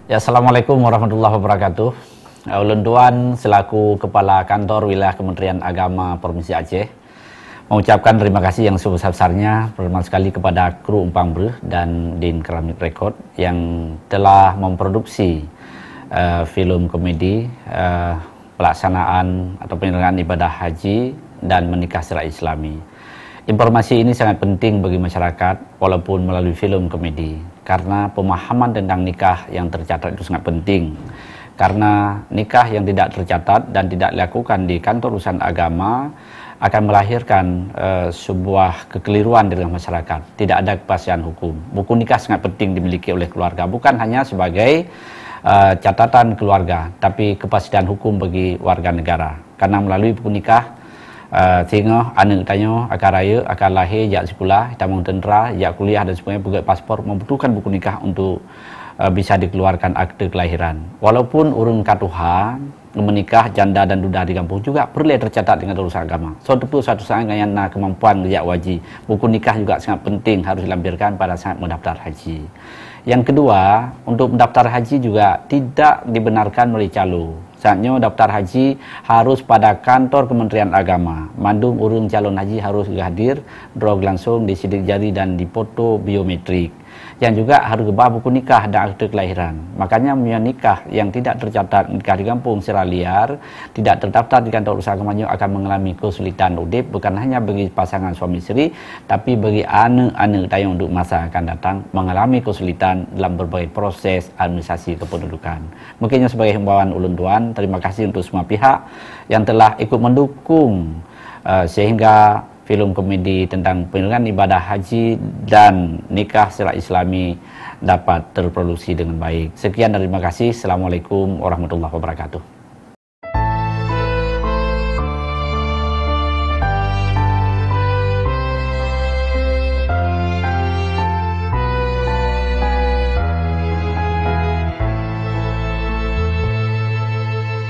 Ya, Assalamualaikum warahmatullahi wabarakatuh. Ulun Tuan selaku Kepala Kantor Wilayah Kementerian Agama Provinsi Aceh mengucapkan terima kasih yang sebesar-besarnya pertama sekali kepada kru Umpang Breh dan Din Keramik Rekod yang telah memproduksi film komedi pelaksanaan atau penyelenggaraan ibadah haji dan menikah secara Islami. Informasi ini sangat penting bagi masyarakat walaupun melalui film komedi, karena pemahaman tentang nikah yang tercatat itu sangat penting. Karena nikah yang tidak tercatat dan tidak dilakukan di kantor urusan agama akan melahirkan sebuah kekeliruan di tengah masyarakat. Tidak ada kepastian hukum. Buku nikah sangat penting dimiliki oleh keluarga, bukan hanya sebagai catatan keluarga, tapi kepastian hukum bagi warga negara. Karena melalui buku nikah, sehingga anak tanya akan raya, akan lahir, jak sekolah, tamang tentera, jak kuliah dan sebagainya, buka paspor, membutuhkan buku nikah untuk bisa dikeluarkan akte kelahiran. Walaupun urung katuha menikah janda dan duda di kampung juga perlu tercatat dengan urusan agama. Suatu saat yang kemampuan jak wajib, buku nikah juga sangat penting harus dilampirkan pada saat mendaftar haji. Yang kedua, untuk mendaftar haji juga tidak dibenarkan melalui calo. Saatnya daftar haji harus pada kantor Kementerian Agama. Mandung urung calon haji harus hadir, drog langsung, disidik jari dan dipoto biometrik. Yang juga harus gebah buku nikah dan akte kelahiran. Makanya nikah yang tidak tercatat, nikah di kampung secara liar, tidak terdaftar di kantor usaha agamanya akan mengalami kesulitan udip, bukan hanya bagi pasangan suami isteri, tapi bagi anak-anak tayang untuk masa akan datang mengalami kesulitan dalam berbagai proses administrasi kependudukan. Mungkinnya sebagai himbauan ulun tuan, terima kasih untuk semua pihak yang telah ikut mendukung sehingga film komedi tentang penyelenggaraan ibadah haji dan nikah secara Islami dapat terproduksi dengan baik. Sekian dan terima kasih. Assalamualaikum warahmatullahi wabarakatuh.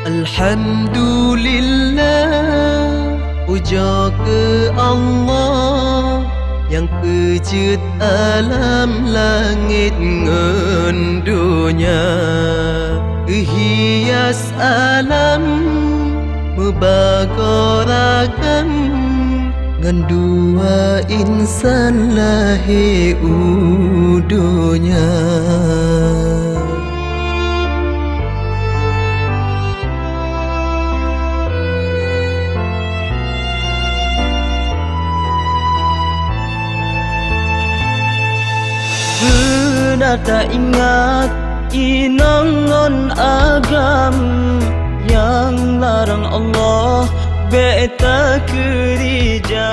Alhamdulillah, puja ke Allah yang kejut alam langit ngan dunia, hias alam membagarakan ngan dua insan lahir udunya. Tak ingat inangan agam yang larang Allah, beta kerja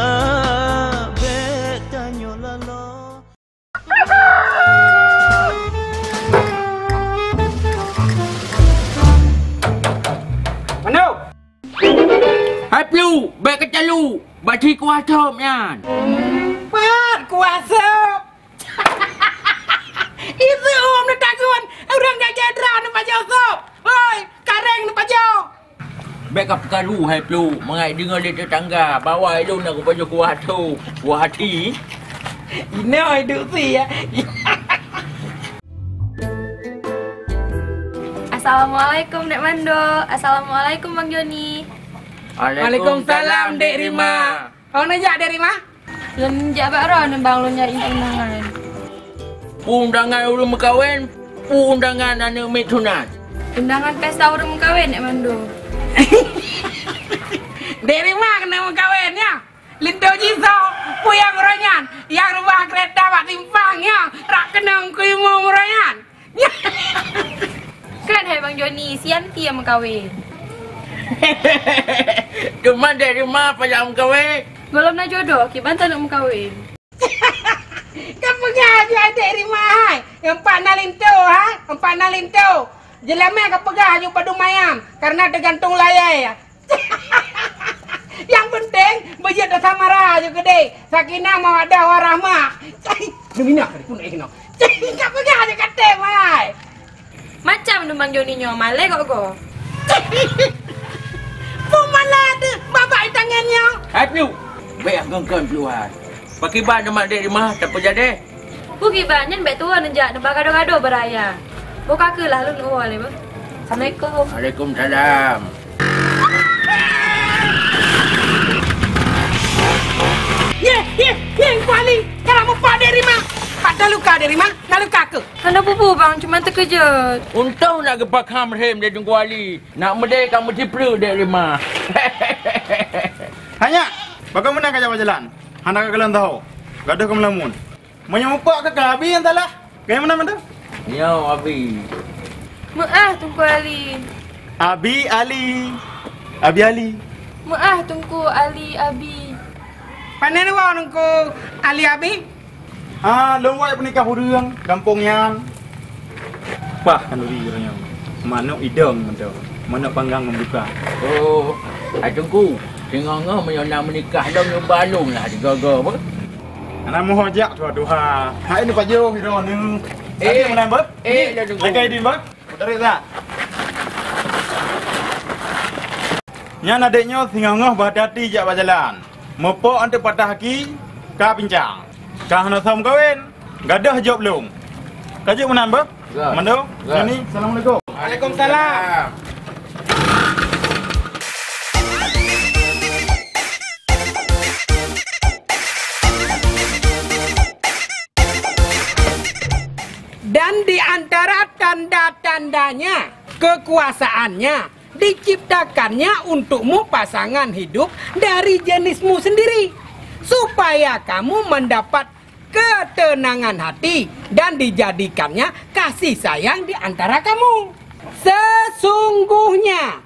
beta nyolala. Mano? Hai Plu, baik kecalu, bagi kuasa nyan. Pat kuasa. Itu nak takut orang dah jadra nak pajau sop. Hoi, kareng nak pajau. Backup karu hai Plu, mengai dengar dia tetangga bawa itu nak pajau kuah tu, kuah hati. Ini hidup si ya. Assalamualaikum Dek Mando. Assalamualaikum Bang Joni. Waalaikumsalam Dek Rima. Kau najak Dek Rima? Lun jak bakron bang lun nyari undangan. Undangan urang berkahwin, undangan anak mitunan. Undangan pesta urang berkahwin Dek Mando. Dek Rima kena berkahwin ya. Linto jisau, puyang royan, yang rumah kereta bak timpang ya. Rak kenang kuimu royan. Kan hai Bang Joni, Sianti yang berkahwin. Kemana Dek Rima pada berkahwin? Belum nak jodoh, kibanta nak berkahwin. Kan pergi adik Rima hai. Empat nalinto hai. Empat nalinto. Jelamai ke pegah jumpa dumayam karena tergantung layai. Yang penting bejat dah samara je gede. Sakinah mawaddah warahmah. Demi nak pun nak kena. Kan pergi aja kata hai. Macam tu Bang Joni nyo, malai kok go. Pemalah tu babak tangannya. Hai Plu. Baik gengkan Plu hai. Pakai ban demak dek rumah tak apa jadi. Buki banyak baik tua nenjak nebak gado-gado beraya. Buka ke lah lu boleh bah. Assalamualaikum. Waalaikumsalam. Ye, kuali. Kalau mau pada rima. Pada luka dari mana? Nak luka ke? Mana bubu bang, cuma terkejut. Untung nak gepak hamrem dari Tunggu Ali. Nak medek kamu cipru dari rumah. Hanya, bagaimana kau jalan? Hendak kalian tahu? Gaduh kamu lamun. Menyupak ke kabi yang telah. Bagaimana mana? Ya, Abi. Tunggu Ali. Abi Ali. Abi Ali. Tunggu Ali Abi. Panen awak nunggu Ali Abi? Lewat pernikah hurung, kampung yang. Wah, kan uri orangnya. Mana idong macam. Mana panggang membuka. Oh, tunggu. Tengok nak menikah dong yang balung lah digaga apa? Anak mau hajak tu aduha. Hai ni Pak Jo, hiro ni. Mana ber? Dah tunggu. Lekai di ber? Tarik tak? Yang adiknya tinggal badati jak berjalan. Mopok ante patah haki, ka pincang. Ka hana sam kawin. Gadah jawab belum. Kajuk mana ber? Mando? Ni, Assalamualaikum. Waalaikumsalam. Dan di antara tanda-tandanya, kekuasaannya diciptakannya untukmu pasangan hidup dari jenismu sendiri, supaya kamu mendapat ketenangan hati dan dijadikannya kasih sayang di antara kamu. Sesungguhnya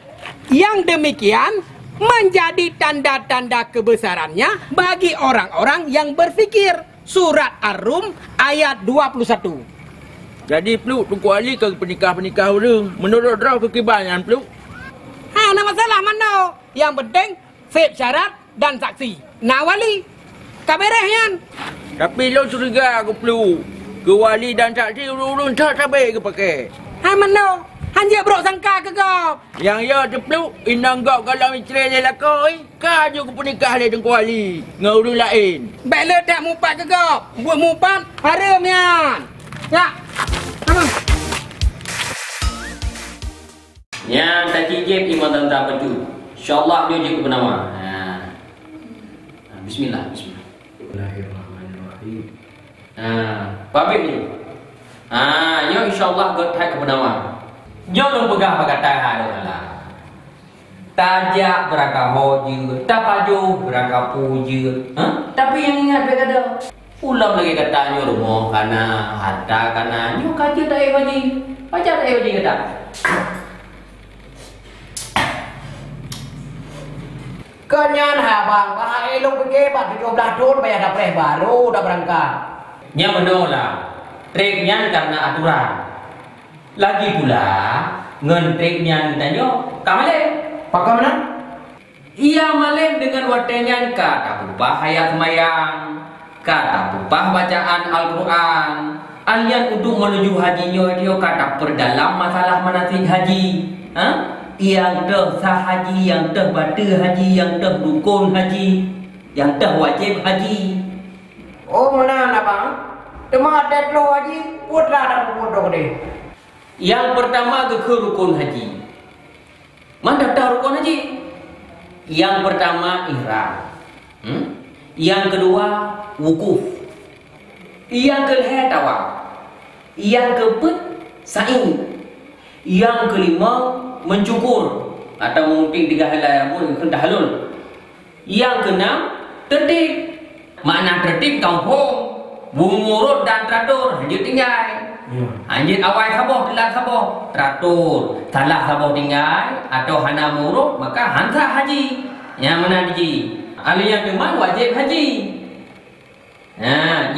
yang demikian menjadi tanda-tanda kebesarannya bagi orang-orang yang berfikir. Surat Ar-Rum ayat 21. Jadi peluk Tunggu Ali ke pernikah-pernikah orang. Menurut draw kekibayan peluk. Nak masalah mana? Yang penting sip syarat dan saksi. Nak wali. Kaberehnya. Tapi lo curiga aku peluk. Ke wali dan saksi urun-urun tak sampai ke pakai. Mana? Hanya bro sangka ke kau? Yang ya terpeluk, inang kau kalau isteri dia lakoi, kaju ke pernikah dia Tunggu Ali. Dengan urun lain. Baiklah tak mupat ke kau? Buat mupat, haramnya. Ya. Apa? Yang tak cicip iman tentang apa tu? InsyaAllah dia je kebenaran. Bismillah. Bismillahirrahmanirrahim. Pabrik ni. Yo insyaAllah god thai kebenaran. Yo lu pegang perkataan hal Allah. Tajak berakah hoja, tak paju berakah puja. Tapi yang ingat dia kata, ulang lagi katanya rumah kana, harta kana, nyo kaji tak ai baji. Baca tak ai baji kata. Kenyan habang, para elok pergi bat 17 tahun bayar dapet baru dah berangkat. Nya menolak. Treknya karena aturan. Lagi pula ngen treknya tanya, kamale. Pakai mana? Ia malem dengan watengan kata berubah hayat semayang, kata berubah bacaan Al-Quran. Alian untuk menuju hajinya dia kata perdalam masalah manasik haji. Yang sah haji, yang batu haji, yang rukun haji, yang wajib haji. Oh mana abang? Demang ada lo haji, putra dan putra deh. Yang pertama ke rukun haji. Mana dah rukun haji? Yang pertama ihram. Yang kedua wukuf. Yang kelima tawaf. Yang keempat sa'i. Yang kelima mencukur atau mungkin 3 helai pun hendak halul. Yang keenam tertib. Makna tertib kampung, mengurut dan teratur hanya tinggal. Hanya awal sabar, telat sabar, teratur. Salah sabar tinggal atau hana mengurut maka hantar haji. Yang mana haji? Ahli yang teman wajib haji.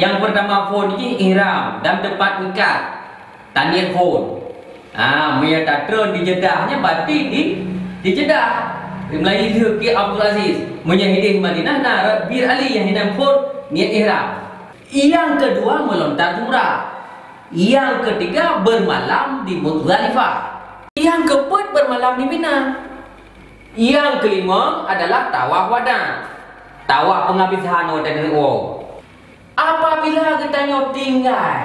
Yang pertama pun ini ihram dan tempat nikah. Taniat pun. Mereka tak turun di Jedahnya berarti di Jedah. Melayu itu ke Abdul Aziz menyahidi Madinah Bir Ali yang hidup pun niat ihram. Yang kedua melontar jumrah. Yang ketiga bermalam di Muzdalifah. Yang keempat bermalam di Mina. Yang kelima adalah tawaf wada. Tawaf penghabisan wada. Apabila kita tinggal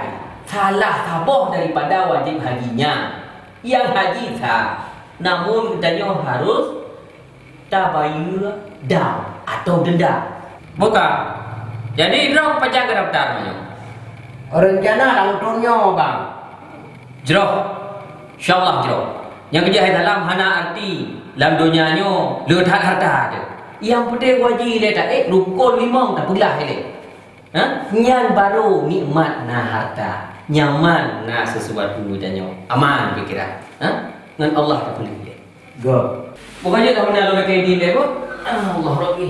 salah tabah daripada wajib hajinya. Yang haji sah, namun katanya harus tabayur dam atau denda. Bukan. Jadi drop pecah ke daftarnya. Rencana lalu tunyo bang. Jeroh. InsyaAllah jeroh. Yang kerja dalam hana arti dalam dunianya letak harta aja. Yang penting wajib letak rukun limang tak pulah ele. Yang baru nikmat na harta, nyaman na sesuatu danyo, aman pikiran. Ngan Allah tak boleh dia. Go. Bukannya tak pernah lalu kayak dia kok. Allah Rabbi.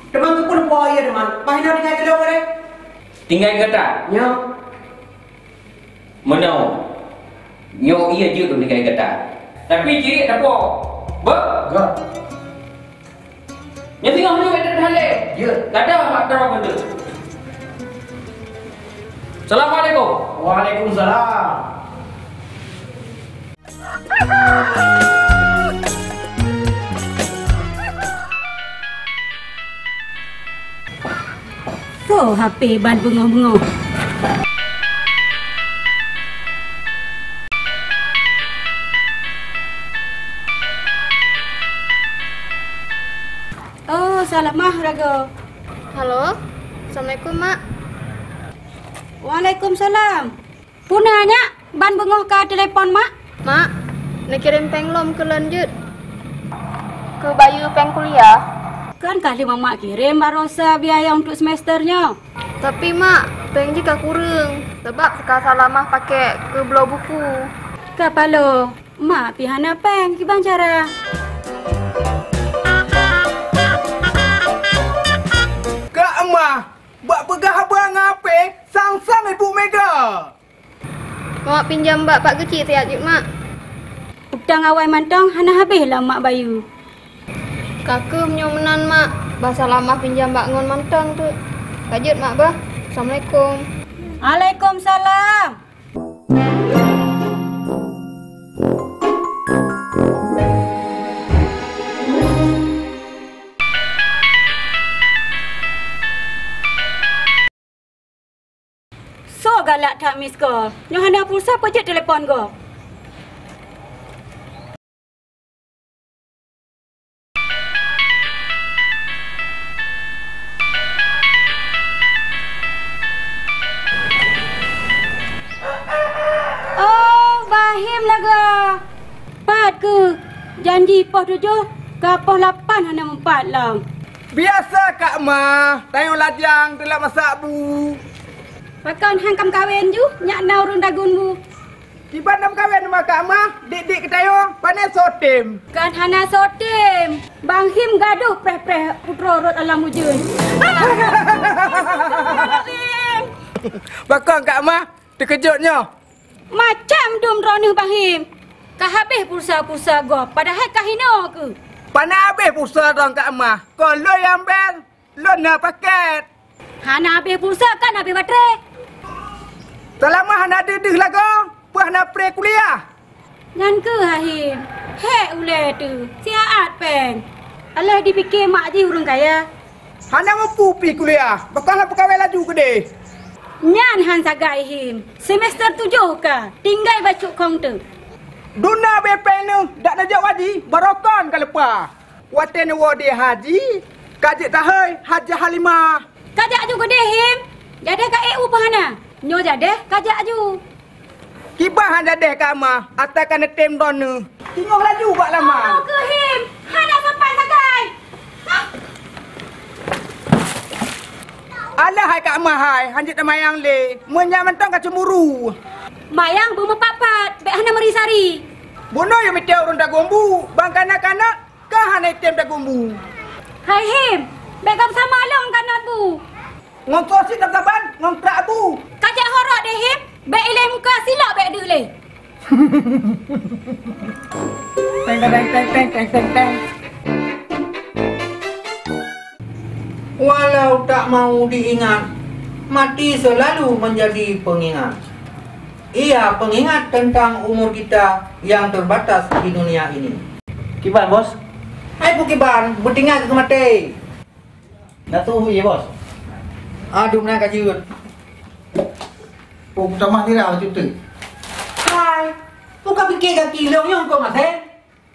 Teman tu pun boy ya teman. Pahina tinggal jelok kare. Tinggal kata. Nya. Menau. Yo iya je tu tinggal kata. Tapi ciri tak apa. Ba. Go. Nya tengok ni ada hale. Ya. Tak ada mak terang benda. Assalamualaikum. Waalaikumsalam. So, HP ban bengong-bengong. Oh, salamah raga. Halo. Assalamualaikum, Mak. Waalaikumsalam. Punanya ban bengong ke telefon, Mak? Mak, nak kirim peng lom ke lanjut. Ke Bayu peng kuliah. Kan kali Mak kirim barosa biaya untuk semesternya. Tapi Mak, peng jika kurang. Sebab sekarang salamah pakai ke belau buku. Kapalo, Mak pihana peng kibang cara. Kak Emah, buat pegah abang ngape? Sang-sang Ibu Mega. Mak pinjam Pak kecil saya ajut, Mak. Utang awal mantang hana habislah Mak Bayu. Kakak menyomenan, Mak. Bahasa lama pinjam Mbak Ngon mantang tu. Kajut, Mak, bah. Assalamualaikum. Waalaikumsalam. So galak tak miss call. Nyo hana pulsa pejat telefon go. Oh, Bahim laga. Pat ke janji pos 7 ke pos 8 hana 4 lang. Biasa Kak Emah, tayang lajang telah masak bu. Pakan hang kam kawin ju, nyak nau run dagun bu. Di bandam kawin sama Kak Emah, dik-dik ketayo, panas sotim. Kan hana sotim. Bang Him gaduh preh-preh putro rot alam ujun. Bakang Kak Emah, terkejutnya. Macam dum ronih Bang Him. Kah habis pulsa-pulsa go, padahal kah hina ke? Panas habis pulsa dong Kak Emah. Kau lo yang bel, lo nak paket. Hana habis pulsa kan habis baterai. Selama hana dedeh lagu, puah nak pre kuliah. Nyan ke Hahim? Hek ule tu, siaat peng. Alah dipikir mak je urang kaya. Hana mampu pi kuliah, bakal nak pegawai laju ke deh. Nyan han sagai Him. Semester 7 ka, tinggal bacuk kong tu. Duna BP ni, dak nak jawab haji, barokon ke lepas. Waten wadi haji, kajik tahai, haji Halimah. Kajak ju gede Him. Jadi ka EU pahana. Nyo jadi kajak ju. Kibah handa deh Kak Emah, atakan tem don ni. Tengok laju buat lama. Oh ke Him. Hana sampai sagai. Alah hai Kak Emah hai, hanjit mayang le. Munya mentang ka cemburu. Mayang bermepat-pat, bek hana merisari. Bono yo miteu urun dagombu, bang kanak-kanak ka hana tem dagombu. Hai Him, bek kam sama long kanat bu. Ngong sosi tak saban, ngong trak bu. Kajak horok deh Him, bek ilai muka silap bek dule. Teng teng teng teng teng teng teng. Walau tak mau diingat, mati selalu menjadi pengingat. Ia pengingat tentang umur kita yang terbatas di dunia ini. Kiban bos, Hai Pukiban, bertinggal ke mati. dah tuh ya bos. Aduh nak kajut. Oh, tamah tira macam tu. Hai, buka fikir kaki long yang kau masih.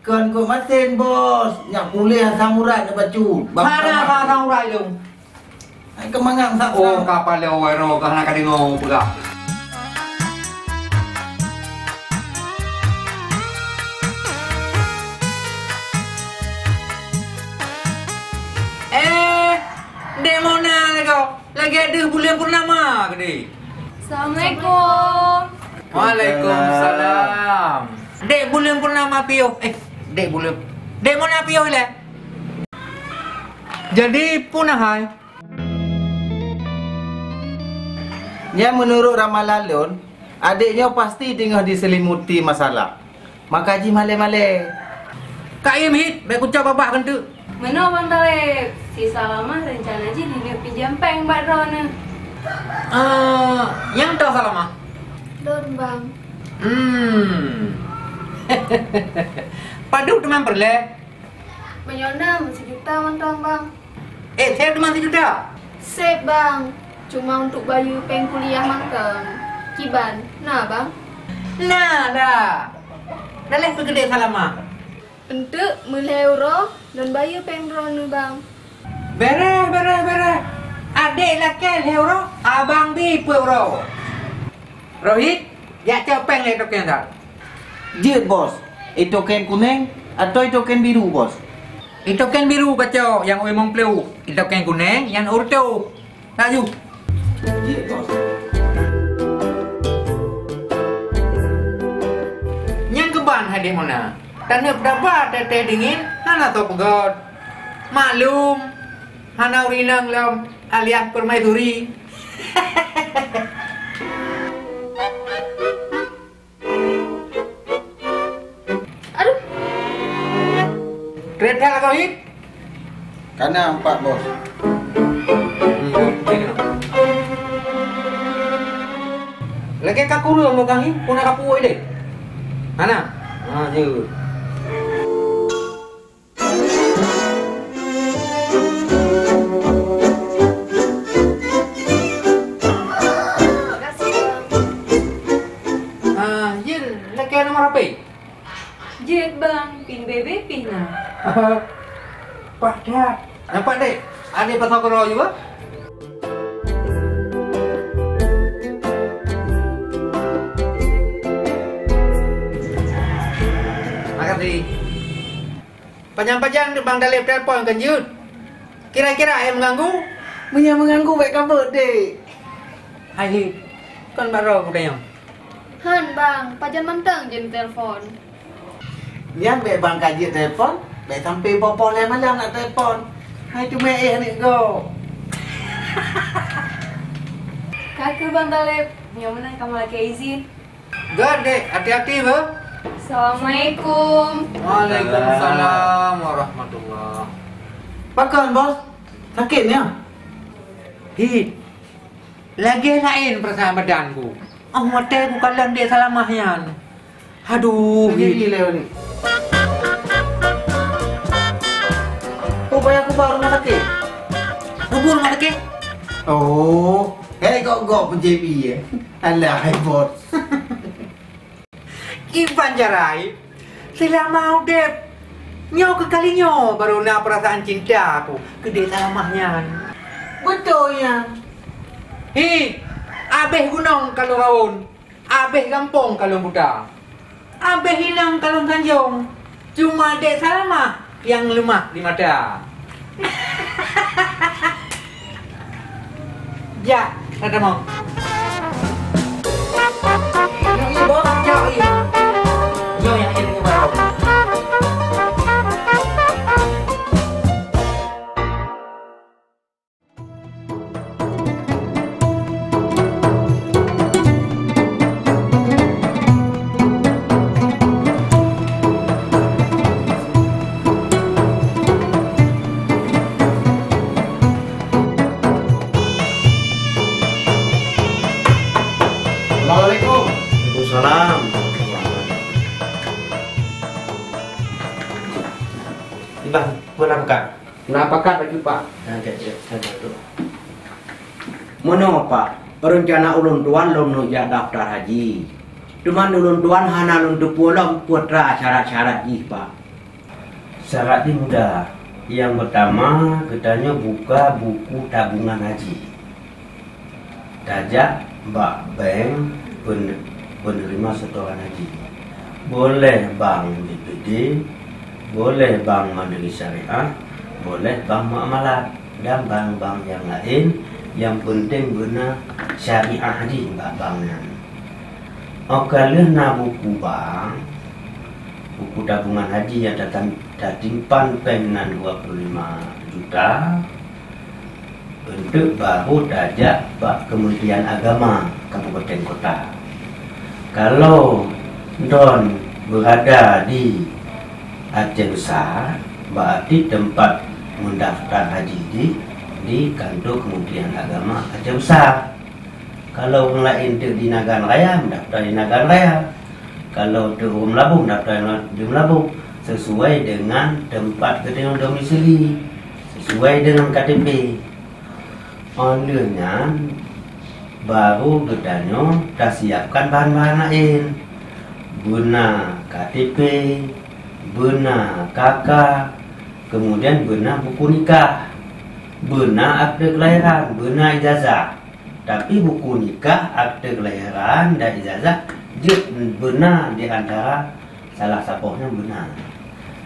Kan kau masin bos. Nyak kuliah samurai nak bacu. Mana orang urai long? Kemangang sak. Oh, kapal leo wero kahana kadingong pula. Demo na kau. Lagi ada bulan purnama ke ni? Assalamualaikum. Waalaikumsalam. Dek bulan purnama piyo. Dek bulan. Demo na piyo le. Jadi punah hai. Nya menurut ramalan Lon, adiknya pasti tengah diselimuti masalah. Maka ji male-male. Kak Im hit, baik ucap babak kan tu. Mana Bang Talib? Si Salama rencana je dia pinjam peng buat Rona. Yang tahu Salama? Don bang. Padu teman perle. Menyona masih juta mantong bang. Saya teman sejuta. Sip bang. Cuma untuk bayu peng kuliah mantong. Kiban. Nah bang. Nah dah. Dah leh pergi Salama. Untuk mulai euro dan bayu peng Rona bang. Beres. Adik laki euro, abang bi euro. Rohit, ya cepeng le token tak? Jit bos. Itu token kuning atau itu token biru bos? Itu token biru kacau yang umum pleu. Itu token kuning yang urto. Laju. Jit bos. Yang keban hadir mana? Tanah berapa teh dingin, hana to pegot. Maklum, hana urinang lam alias permaisuri. Aduh. Kereta lah kau hit? Karena 4 bos. Lagi kaku lu mau kang hit, puna kapu ide. Mana? Je. Jet bang, pin bebe pin lah. Pak dah. Nampak dek? Ada pasal kau juga? Makasih. Panjang-panjang bang Dalip telefon kan Jud. Kira-kira yang mengganggu? Punya mengganggu baik kabar dek. Hai, kan baru aku tanya. Han bang, pajan manteng je telefon. Yang baik bang kaji telefon, baik sampai bopo le malam nak telefon. Hai cuma ni go. Kakak Bang Talib, yang mana kamu lagi izin? Gak dek, hati-hati be. Assalamualaikum. Waalaikumsalam warahmatullah. Pakan bos, sakitnya? Hit, lagi lain perasaan badanku. Mata aku kalah dek salamahnya. Aduh, Hit leo ni. Oh, bayar aku baru rumah sakit. Kubur mana ke? Oh, kok PJB ya? Alah, bos. Iban jarai. Selama udep nyo kekalinya baru nak perasaan cinta aku ke dia salamahnya. Betul ya. Abeh gunung kalau raun, abeh gampong kalau buta, abeh hilang kalau ganjong. Cuma dek salamah yang lemah di mata. Ja, ada mau. Ini bos, jauh ini. Jauh yang ini baru. Assalamualaikum. Waalaikumsalam. Bang, boleh buka? Kenapa kan lagi Pak? Ada, saya dulu. Mana Pak? rencana ulun tuan lom nu ya daftar haji. Cuman ulun tuan hana lun tu pulang putra syarat-syarat ih Pak. Syaratnya mudah. Yang pertama, katanya buka buku tabungan haji. Dajak Mbak Bank penerima setoran haji. Boleh bank BPD, boleh bank Mandiri Syariah, boleh bank muamalat dan bank-bank yang lain. Yang penting benar syariah haji Mbak Bangnya. Kalau nak buku bank, buku tabungan haji yang timpan pengenan 25 juta, untuk baru dajak Pak Kementerian Agama Kabupaten Kota. Kalau don berada di Aceh Besar, berarti tempat mendaftar haji di kantor Kementerian Agama Aceh Besar. Kalau orang lain di Nagan Raya, mendaftar di Nagan Raya. Kalau di Rum Labung, mendaftar di Rum Labung. Sesuai dengan tempat ketinggalan domisili, sesuai dengan KTP. Olehnya baru gedanya dah siapkan bahan-bahan lain. Guna KTP, guna KK, kemudian guna buku nikah, guna akte kelahiran, guna ijazah. Tapi buku nikah, akte kelahiran dan ijazah benar di antara salah satunya benar.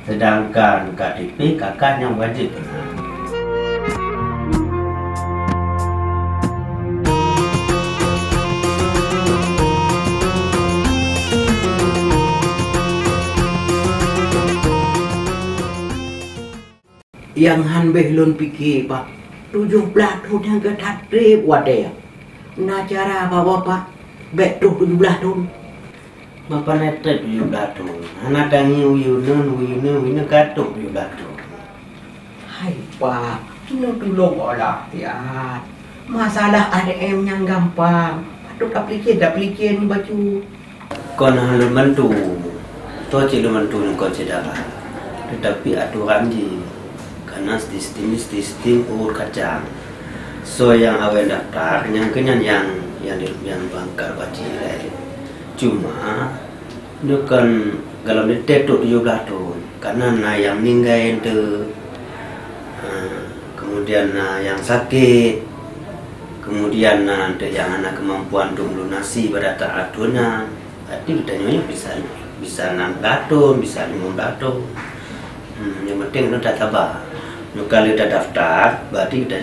Sedangkan KTP kakaknya wajib benar. Yang hanbeh lun pikir Pak, 17 tahun yang ketatip wadah. Nah cara apa Bapak? Betul 17 tahun. Bapak netrep 17 tahun. Anak tangi uyuna katuk 17 tahun. Hai Pak, ini tolong olah tiap. Masalah ADM yang gampang. Patut aplikasi ni baju. Kau nak lu bantu. Tuh cik lu bantu ni kau cedera. Tetapi aturan je. Karena sistem urut kacang. So yang awal daftar, yang bangkar baci lain. Cuma dia kan kalau dia tetuk 17 tahun, karena yang meninggal itu, kemudian yang sakit, kemudian yang anak kemampuan untuk melunasi pada taatuna, berarti kita nyonya bisa 6 tahun, bisa 15 tahun. Yang penting kita tak sabar. Kalau kita daftar, berarti kita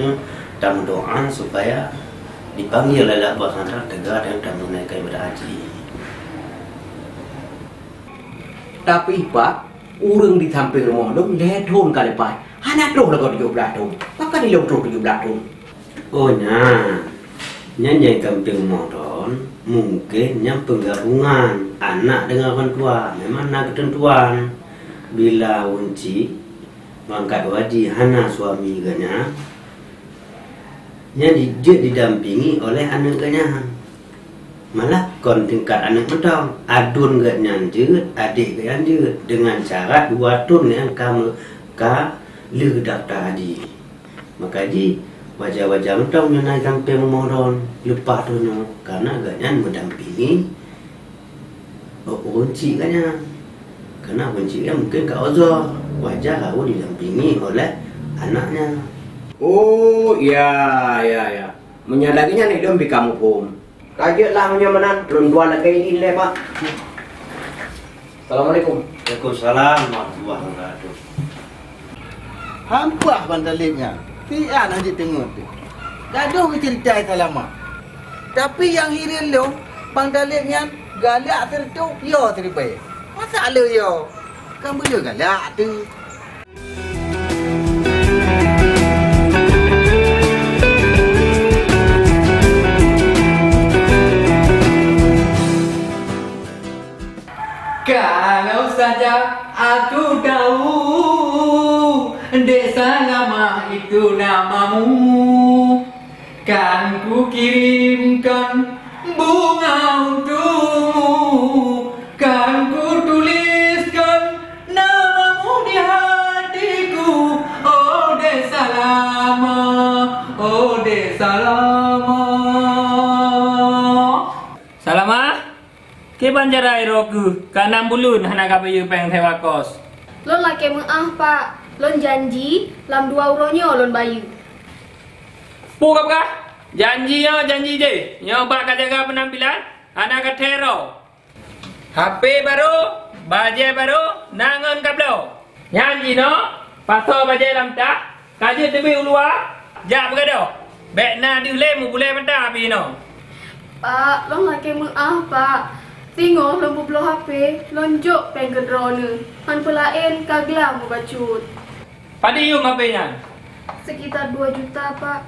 tamu doa supaya dipanggil oleh Allah Subhanahu Tegak dan kita menaikkan ibadah haji. Tapi Pak, orang di samping rumah dong lehon kali Pak. Anak dong lagu 17 tahun. Maka dia lagu 17 tahun. Oh nyanyi kampung modern mungkin yang penggabungan anak dengan orang tua. Memang nak ketentuan bila unci mangkat wajib hana suami ganya, dia didampingi oleh anak ganya. Malah kon tingkat anak mentang adun ganya jeut, adik ganya jeut dengan cara 2 tahun yang kamu lu daftar haji. Maka ji wajah-wajah mentang yang sampai memohon lupa tu karena ganya mendampingi unci ganya. Karena kuncinya mungkin Kak Ozo wajah kau didampingi oleh anaknya. Oh ya. Menyadakinya nih dong di kampung. Kagetlah menyamanan perempuan lagi ini le Pak. Assalamualaikum. Waalaikumsalam warahmatullahi wabarakatuh. Hampah bandalipnya. Tiada nanti tengok tu. Gaduh cerita selama. Tapi yang hirin lo bandalipnya galak tertuk yo terbaik. Masalah yo. Kamu juga galak tu. Kalau saja aku tahu Desa Lama itu namamu, kan ku kirimkan bunga untukmu, kan ku tuliskan namamu di hatiku. Oh Desa Lama, oh Desa Lama. Hai roku, kanam bulun hana ka bayu peng sewa kos. Lon laki Pak. Lon janji, lam 2 euronyo lon bayu. Pu ka? Janji je. Nyoba ka jaga penampilan, hana ka tero. HP baru, baje baru, nangon ka blo. Nyanyi no, paso baje lam tak, kaje tebi ulua, jak bergado. Bek na diule mu boleh mentah api no. Pak, lon laki Pak. Tengok lon bublo HP, lonjok peng kedro ni. Han pelain kaglah mu bacut. Padi yung HP nya? Sekitar 2 juta, Pak.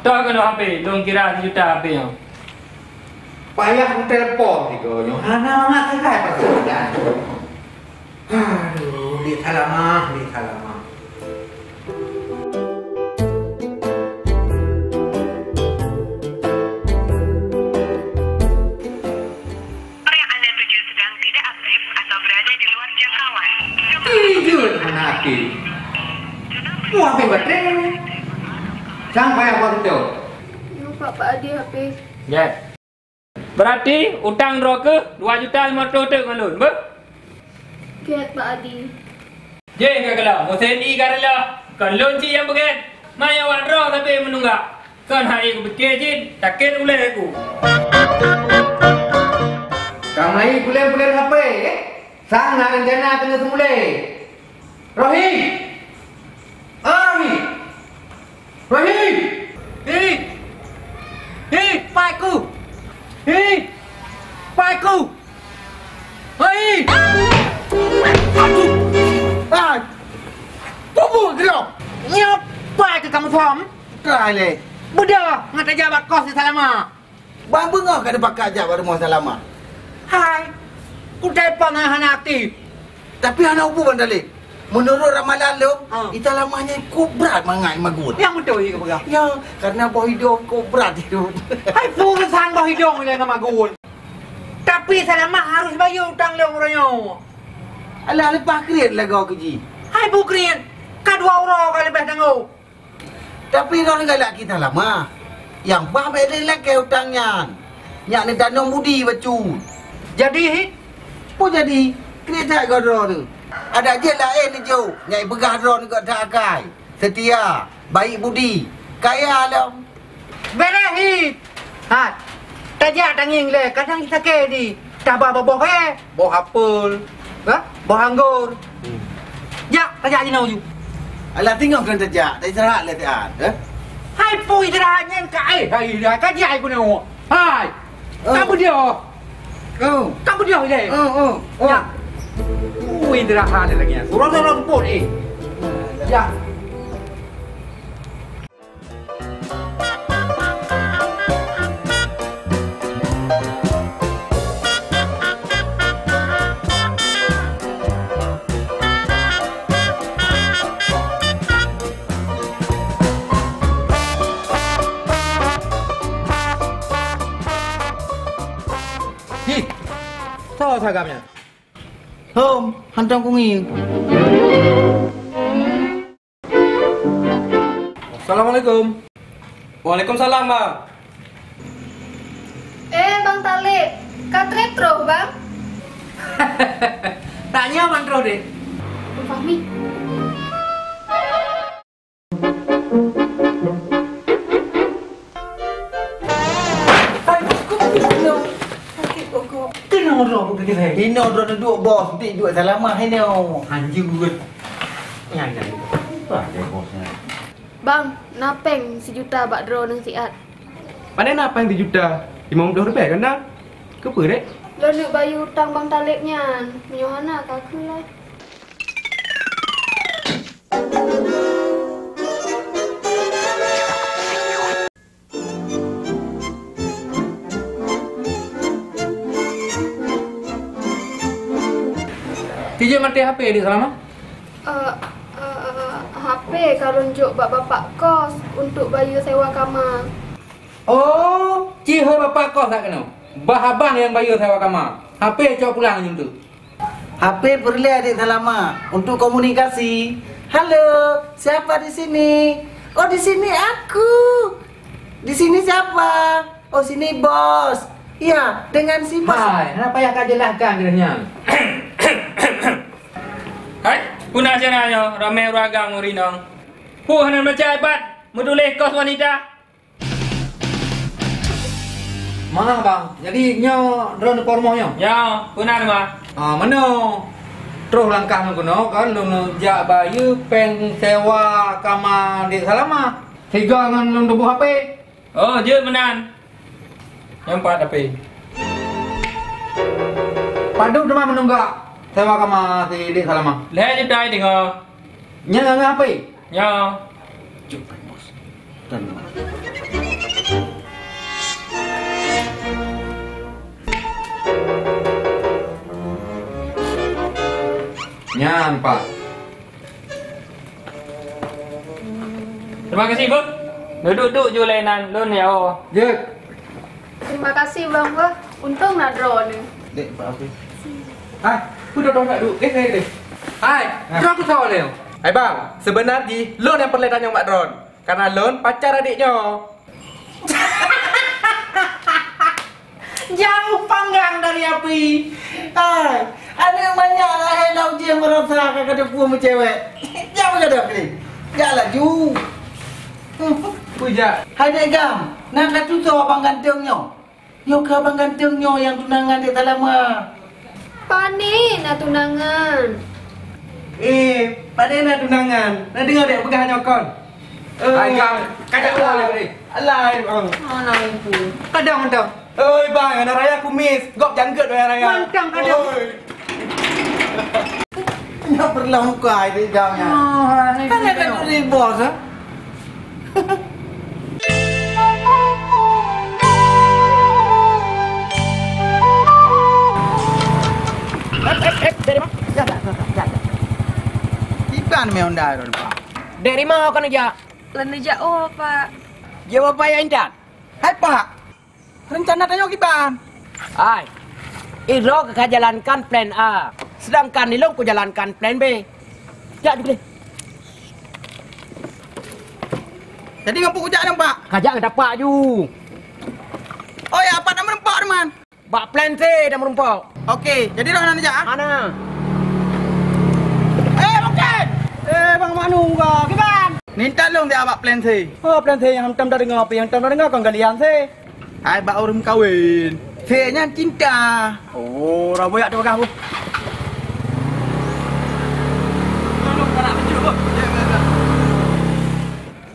Toh kena HP, long kira 1 juta HP nya. Payah telepon ni kau. Hana mak kai pakai. Aduh, di halaman. Hati. Mau apa baterai? Jangan payah buat itu. Lupa Pak Adi HP. Yes. Berarti utang roke 2.500.000 tu ngalun, ber? Get Pak Adi. Je kagala, mosen i karala. Kan lonci yang beget. Maya wadro tapi menunggak. Kan hari ku bekejin, takir uleh aku. Kamu lagi bulan-bulan HP, sang nak rencana kena semula. Rohim! Rohim! Hei, paiku! Hei! Aduh! Bubur gelap! Nyapai ke kamu faham? Try le. Beda, ngata jabat kos di Salama. Bang bengok kada pakai aja baru mau salama. Hai, ku telepon hana aktif. Tapi hana ubu bandalik. Menurut ramalan lu, itu lamanya kau berat mangai magut. Yang betul ini kau Ya, karena bau hidung kau berat hidup. Hai, urusan bau hidung ini dengan magut. Tapi Salama harus bayar utang lu orangnya. Alah, lepas kredit lah kau keji. Hai, bukrian. Ka 2 euro kali lebih tangguh. Tapi orang galak kita lama. Yang bah beda lagi utangnya. Yang ni danau budi bacu. Jadi, apa jadi? Kredit kau draw tu. Ada je lain ni jauh. Nyai begah draw ni kau tak akai. Setia, baik budi, kaya lah. Berahi. Ha. Tajak tanging le, kadang kita ke di. Tabah boh boh apel. Ha? Boh anggur. Ya, tajak je nau ju. Alah tengok kan tajak, tak istirahat lah tian. Hai pui istirahatnya kai. Hai dah kajai ku nau. Hai. Kamu dia. Kamu dia le. Ya. Pui istirahat lagi. Surang pun Ya. Tahu sagamnya? Hom, hantam kungi. Assalamualaikum. Waalaikumsalam, Bang. Bang Talib, kat retro, Bang. Tanya Bang Tro deh. Fahmi. Ini order duduk bos, nanti duduk Salama ini. Anjing gue. Nyanya. Bang, napeng 1 juta bak draw nang siat. Mana apa yang 1 juta? 50 rupiah kan dah? Kepa dek? Lo nak bayar hutang Bang Talibnya. Menyohana kaku lah. Tijak mati HP di Salama? HP kalau unjuk bapak kos untuk bayar sewa kamar. Oh, ciho bapak kos tak kena. Bahabang yang bayar sewa kamar. HP cok pulang macam tu. HP perlu adik Salama untuk komunikasi. Halo, siapa di sini? Oh, di sini aku. Di sini siapa? Oh, sini bos. Ya, dengan sifat. Hai, kenapa yang kau jelaskan kiranya? Hai, punah cenanya ramai ragam urinong. Hendak baca ibat, menulis kos wanita. Mana bang? Jadi nyo drone pormohnya? Ya, punah mah. Mana? Terus langkah menggunakan kan lu jak bayu peng sewa kama di salama. Tiga ngan lu dubuh HP. Oh, dia menan. Yang 4 HP. Padu cuma menunggak sewa kama di salama. Leh je dai tengok. Nya ngan HP. Ya. Cepat bos. Dan Nyan Pak. Terima kasih, Bu. Duduk je lainan lun ya. Jek. Terima kasih Bang Wah. Untung nak drone ni. Dek, Pak Hafiz. Hai, aku dah nak duduk. Dek. Hai, drone aku tahu leh. Hai bang, sebenarnya lon yang perlu tanya Mbak Drone. Karena lon pacar adiknya. Jauh panggang dari api. Hai, ada yang banyak lah helau je yang merasa ke depan cewek. Jauh je dah ni. Jalan ju. Puja. Hai dek gam, nak katu tu abang gantungnya. Yo ke abang gantungnya yang tunangan dia tak lama. Pani nak tunangan. Pada nak tunangan. Nak dengar dek pegang nyokon. Hai gam, kadang boleh ni. Alai bang. Mana ibu? Kadang. Oi bang, anak raya kumis. Gop janggut raya raya. Mantang kadang. Nak berlangkai dek gamnya. Kan ada duri bos ah. Dari mana? Ikan me onda ron Pak. Dari mana kau kerja? Leneja oh Pak. Jawab apa yang indah? Hai Pak. Rencana tanya kiban. Hai. Iro ke jalankan plan A. Sedangkan Nilong ku jalankan plan B. Jak dulu. Jadi ngapa ku jak Pak? Kajak dapat ju. Oh ya, apa nama Pak teman? Bak plan C dah merumpok. Okey, jadi dah nak jak ah? Mana? Bukan. Bang Manu kau, kiban? Minta long dia abak plan C. Oh, plan C yang hantam dah dengar apa yang hantam dah dengar kau galian C. Hai bak urus kawin. C-nya cinta. Oh, rabu yak tu kau.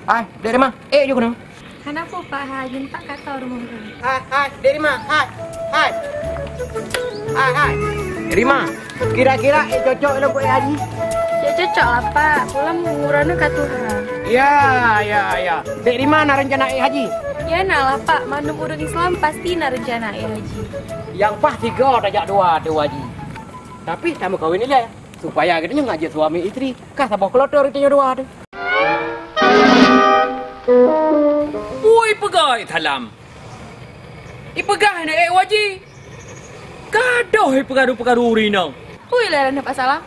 Hai, dari mana? Je kena. Kenapa Pak Hajin tak kata rumah tu? Hai, dari mana? Hai. Dari mana? Kira-kira cocok lo buat haji? Ya cocok lah Pak. Pulang murahnya katuhan. Ya. Dari mana rencana haji? Ya nak lah Pak. Manum orang Islam pasti nak rencana haji. Yang pasti kau ajak dua haji. Tapi sama kawin ni lah. Supaya kita ngajak suami istri. Kah sabah kelotor kita dua tu. Ui pegai thalam. Ipegai na waji. Gadoh pegaru-pegaru rinang. Ui lah ada masalah.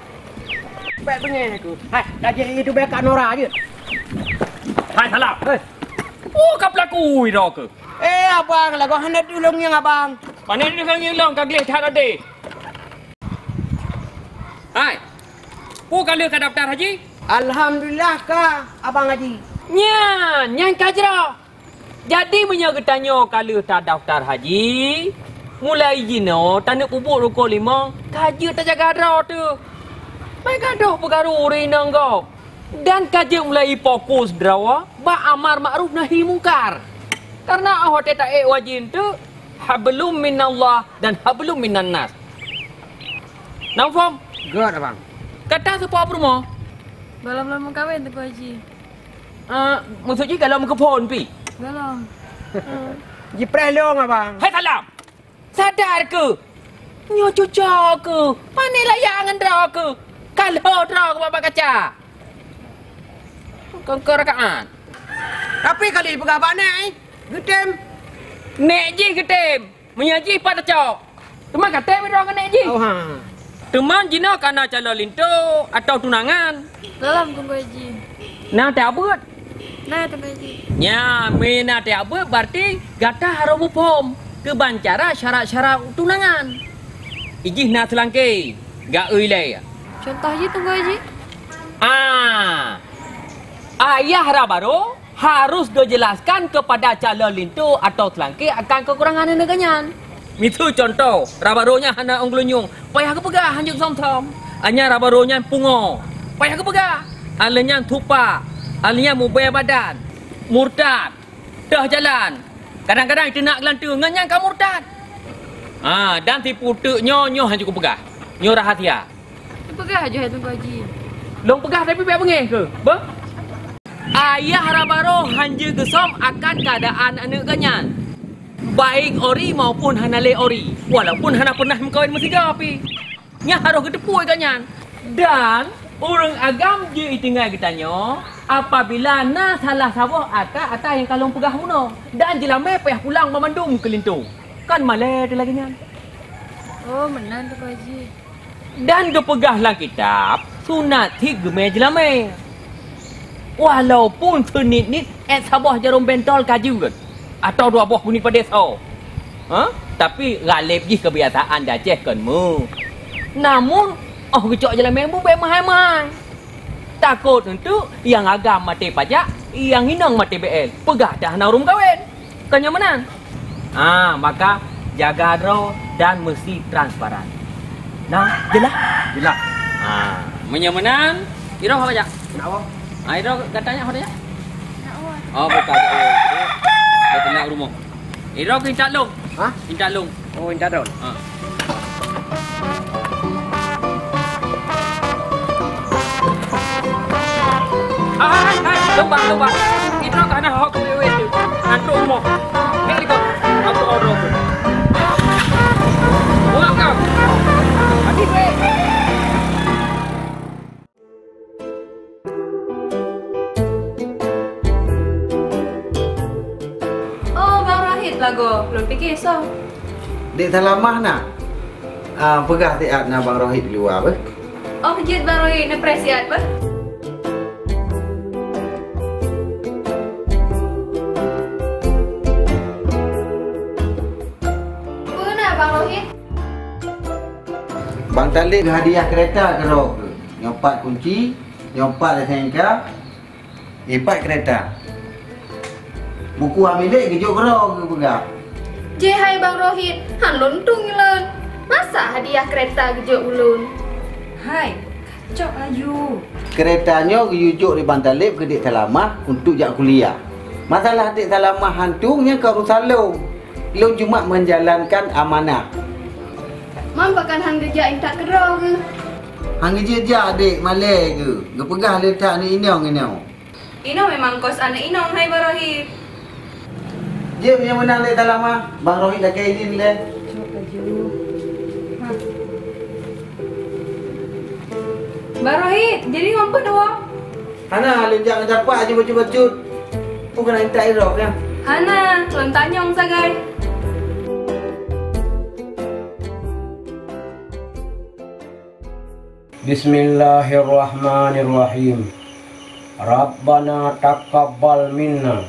Baik pengen aku. Hai, dah jadi itu baik Kak Nora je. Hai thalam. Oh kaplaku ira ke. Abang lah kau hendak tolong yang abang. Mana ni kang ngilang kang gleh tak ada. Hai. Kau le ka daftar haji? Alhamdulillah Kak, abang haji. Nyan kajra. Jadi punya ketanya kalau tak daftar haji, mulai jino tanda pupuk rukun 5, kaji tak jaga darah tu. Mai gaduh pergaru rinang kau. Dan kaji mulai fokus drawa ba amar makruf nahi mungkar. Karena awak tak wajin tu hablum minallah dan hablum minan nas. Nampak? Good abang. Kata siapa rumah? Belum kahwin tu Haji. Maksudnya kalau muka phone pi. Belum. Jipreh long abang. Hai salam. Sadar ke? Nyo cuca ke? Mana layangan draw ke? Kalau draw ke bapak kaca. Kau rakaat. Tapi kali pegawai naik, getem. Nek ji getem. Menyaji pada cok. Teman kata berdoa ke nek ji. Oh ha. Teman jina kana calon linto atau tunangan. Belum tunggu Haji. Nah tak buat. Nah tunggu Haji. Nya mina tak buat berarti gata harum pom. kebancara syarat-syarat tunangan. Ijih nak selangke. Gak uilai. Contoh je Tunggu Haji. Ayah Rabaro harus dijelaskan kepada calon lintu atau selangke akan kekurangan neganyan. Itu contoh. Rabaronya hana onglunyung. Payah kepegah hanjuk som-som. Hanya rabaronya pungo. Payah kepegah. Alanya tupa. Alanya mubaya badan. Murtad. Dah jalan. Kadang-kadang kita nak gelantu. Nganyang kamu murtad. Dan tipu tek nyo hanjuk kepegah. Nyo rahasia. Pegah je Tunggu Haji. Long pegah tapi biar bengih ke? Ba? Ayah Rabaro hanya gesom akan keadaan anak ganyan. Baik ori maupun hanale ori. Walaupun hana pernah mengkawin mesiga api. Nya harus kedepui ganyan. Dan orang agam je tinggal kitanya apabila na salah sawah ata yang kalong pegah muno dan jelame payah pulang memandum ke lintu. Kan malai dia lagi nyan. Oh, menan Tunggu Haji. Dan kepegahlah kitab sunat tiga jelame. Walaupun senit-nit sabah jarum bentol kaju kan. Atau 2 buah kuning pedas tapi galip je kebiasaan dah cek kan mu. Namun kecok jelame mu baik mahal-mahal. Takut untuk yang agam mati pajak, yang hinang mati BL. Pegah dah nak rum kawin. Kan yang menang. Maka jaga roh dan mesti transparan. Nah, jelas? Jelas. Menyamanan, iro apa aja? Kenapa? Iro katanya apa aja? Oh, bukan. Dia tenang rumah. Iro kincat long. Kincat long. Oh, kincat long. Lupa. Iro kana hok wewe tu. Nanti rumah. Hei kau. Aku orok. Buang kau. Habis we. Lagu, belum fikir so. Dek salamah nak. Pegah tiap nak Bang Rohit luar apa? Oh, jid Bang Rohit nak presiat apa? Apa nak Bang Rohit? Bang Talib hadiah kereta ke roh ke? Nyompat kunci, nyompat SNK, 4 kereta. Buku milik kejuk kerok ke pegah? Je hai Bang Rohit, han lontung ngilen. Masa hadiah kereta kejuk ulun? Hai, kacau aju. Keretanya kejujuk di Bang Talib ke Dik Salamah untuk jak kuliah. Masalah Dik Salamah hantunya ke Rusalung. Lun cuma menjalankan amanah. Mam bahkan hang kerja intak kerok ke? Hang kerja adik malai ke? Gepegah letak ni inong. Ino memang kos anak inong hai Bang Rohit. Dia punya menang Dik Salamah. Bang Rohit dah kaya izin le. Bang Rohit, jadi ngomong doa. Hana, lu jangan dapat aja bacut-bacut. Bukan nak minta irok kan? Hana, lon tanyong sagai. Bismillahirrahmanirrahim. Rabbana taqabbal minna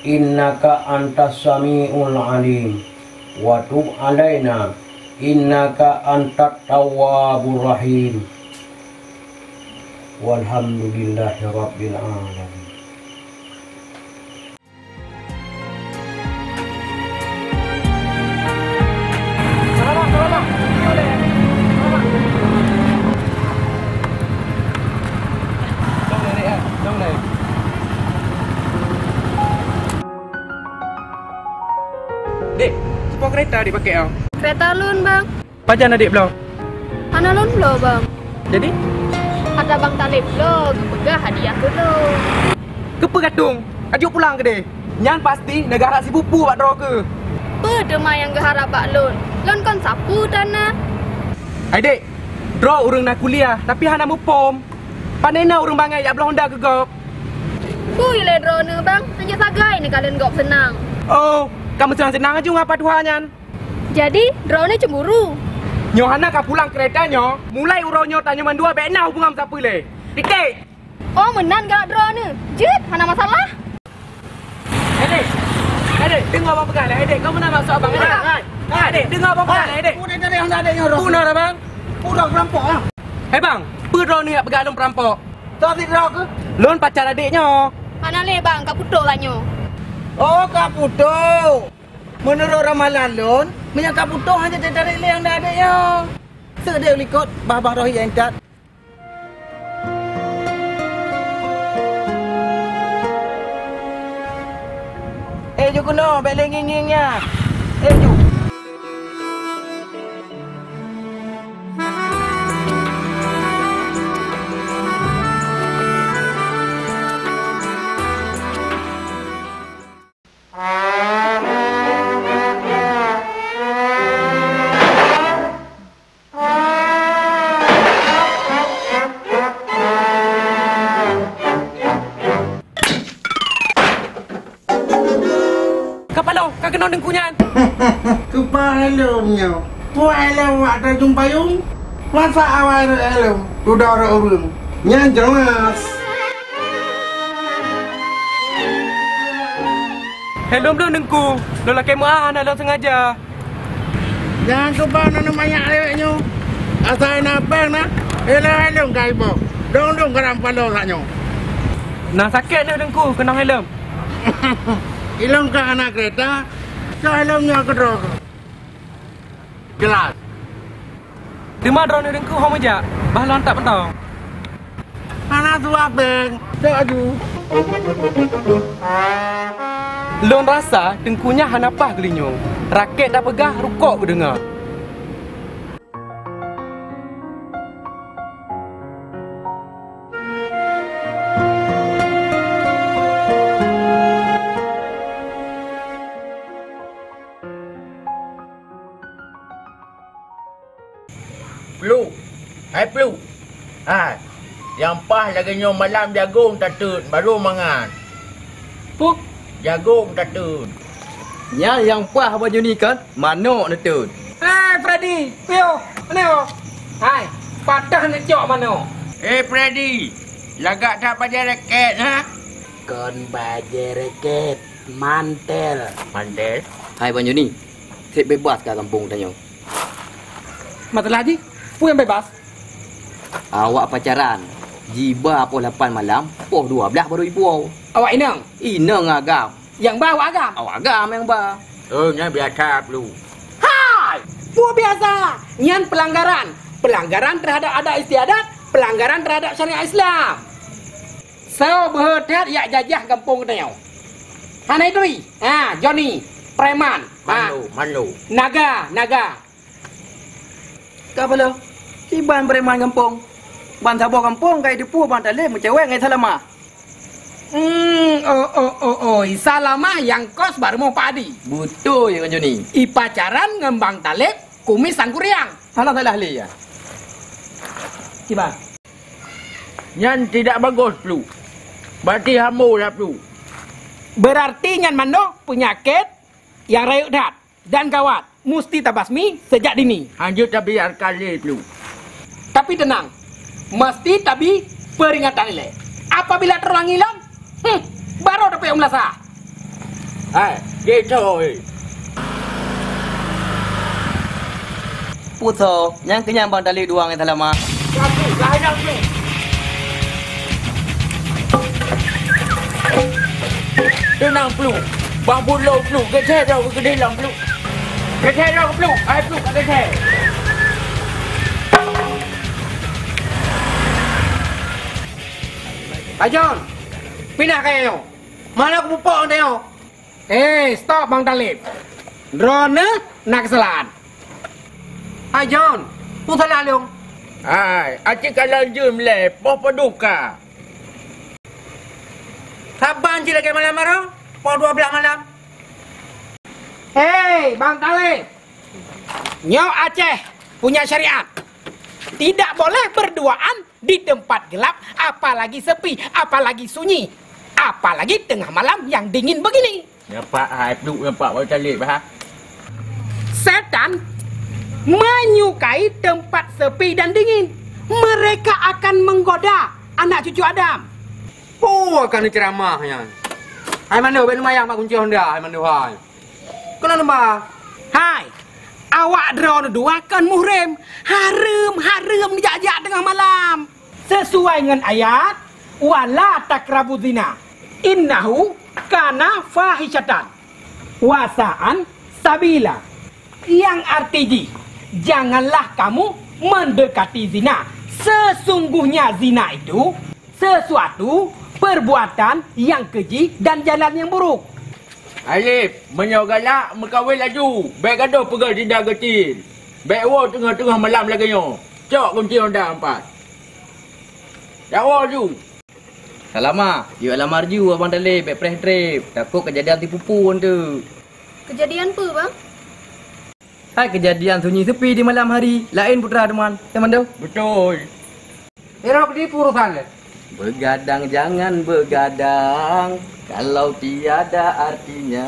innaka antas samiul alim wa tub alaina innaka antat tawwabur rahim. Walhamdulillahi rabbil alamin. Dek, sebuah kereta dipakai tau. Kereta lun bang. Pajan adik belum? Hana lun belum bang. Jadi? Ada Bang Talib belum. Pegah hadiah dulu. Kepa gatung? Ajuk pulang ke dek? Nyan pasti negara si pupu buat draw ke? Pedema yang geharap bak lun. Lun kon sapu tanah. Hai dek, draw orang nak kuliah tapi hana mupom. Panena orang bangai ya belah Honda ke gop. Kui le drone bang. Hanya sagai ni kalian gop senang. Oh, kamu senang-senang aja ngapa Tuhannya? Jadi, drone cemburu. Nyo hana ka pulang keretanya, mulai uronyo tanya mandua bena hubungan siapa le. Titik. Oh, menan gak drone. Jut, hana masalah. Hei, Adik, dengar abang pegang lah. Adik, kamu nak masuk abang. Adik, dengar abang pegang lah. Adik. Udah dari yang adiknya roh. Punah dah bang. Udah perampok ah. Hei bang, apa ni nak pegang lon perampok? Tak tidak ke? Lon pacar adiknya. Mana le bang, kau putuk lah nyo. Oh, Kak Putu. Menurut ramalan Lun, minyak Kak Putu hanya tertarik yang dah adiknya. Sedia ikut Bah Rohi yang cat. Ju kuno, beleng ngingingnya. Ju. Kau kena dengkunyan. Kepala helmnya. Puan helm ada jumpa yung. Masa awal helm. Udah orang-orang. Yang jelas. Helm belum dengku. Lo laki muah nak lo sengaja. Jangan kepala nak banyak lewatnya. Asal nak bang nak. Helm kaya ibu. Dong-dong kerampan lo saknya. Nah sakit ni dengku kena helm. Hilang ke anak kereta, helmnya ke drone. Jelas. Di mana drone ni dengku hom aja. Bahalon tak pentang. Anak tua beng, aduh. Lon rasa dengkunya hanapah gelinyo. Raket dah pegah, rukuk berdengar. Peluk. Hai peluk. Yang pas lagi nyo malam jagung tatut baru mangan. Puk, jagung tatut. Ya yang pas baju ni kan manok tatut. Hai Freddy, pio, mana? Hai, patah nak cok mana? Freddy, lagak tak pakai raket ha? Kon pakai raket, mantel. Mantel? Hai baju ni. Sip bebas kat kampung tanya. Mata lagi? Pu yang bebas. Awak pacaran. Jiba pukul 8 malam, pukul 12 baru ibu. Awak inang? Inang agam. Yang ba awak agam? Awak agam yang ba. Nya biasa perlu. Hai! Pu biasa. Nyan pelanggaran. Pelanggaran terhadap adat istiadat, pelanggaran terhadap syariat Islam. Saya berhati ya jajah kampung tanya. Hana itu. Johnny, preman. Manu. Naga. Kapa lo? Iban preman kampung. Ban sabo kampung kai depu ban tale mencewek ngai salama. Salama yang kos baru mau padi. Betul ya Joni. I pacaran ngembang talib, kumis sangkuriang. Salah ahli ya. Iban. Nyan tidak bagus perlu. Berarti hamu dah perlu. Berarti nyan mando penyakit yang rayuk dat dan gawat. Mesti tabasmi sejak dini. Hanya tak biarkan dia perlu. Tapi tenang. Mesti tapi peringatan nilai. Apabila terulang hilang, baru dapat yang melasa. Hai, gitu. Puto, yang kenyang bang tali duang yang lama. Lahir tu. Tenang perlu. Bang pulau perlu. Kecil dah ke dalam perlu. Kecil dah perlu. Hai perlu kat kecil. Ajon, pindah kayo. Mana aku pupuk dia? Stop Bang Talib. Drone nak kesalahan. Ajon, putar lalu. Acik kalau jum le, popo duka. Kapan sih lagi malam baru? Pukul 12 malam. Bang Talib. Nyaw Aceh punya syariat. Tidak boleh berduaan di tempat gelap, apalagi sepi, apalagi sunyi, apalagi tengah malam yang dingin begini. Nampak hai peluk nampak Bang Talib ha. Setan menyukai tempat sepi dan dingin. Mereka akan menggoda anak cucu Adam. Oh, akan ceramahnya. Hai mana ben mayang mak kunci Honda, hai mana hai. Kena nambah. Hai. Awak drone dua kan muhrim. Haram dijak-jak tengah malam. Sesuai dengan ayat wala takrabu zina. Innahu kana fahisyatan. Wasaan sabila. Yang artinya janganlah kamu mendekati zina. Sesungguhnya zina itu sesuatu perbuatan yang keji dan jalan yang buruk. Alif, menyau galak, berkahwin laju. Baik gaduh pegang tindak kecil. Baik war tengah-tengah malam lagi nyo. Cok kunci Honda 4. Jawab ju. Alamak, you alamar ju abang Dalib, baik press trip. Takut kejadian tipu pun tu. Kejadian apa bang? Hai kejadian sunyi sepi di malam hari. Lain putra teman. Teman tu? Betul. Era penipu urusan le. Begadang jangan begadang kalau tiada artinya.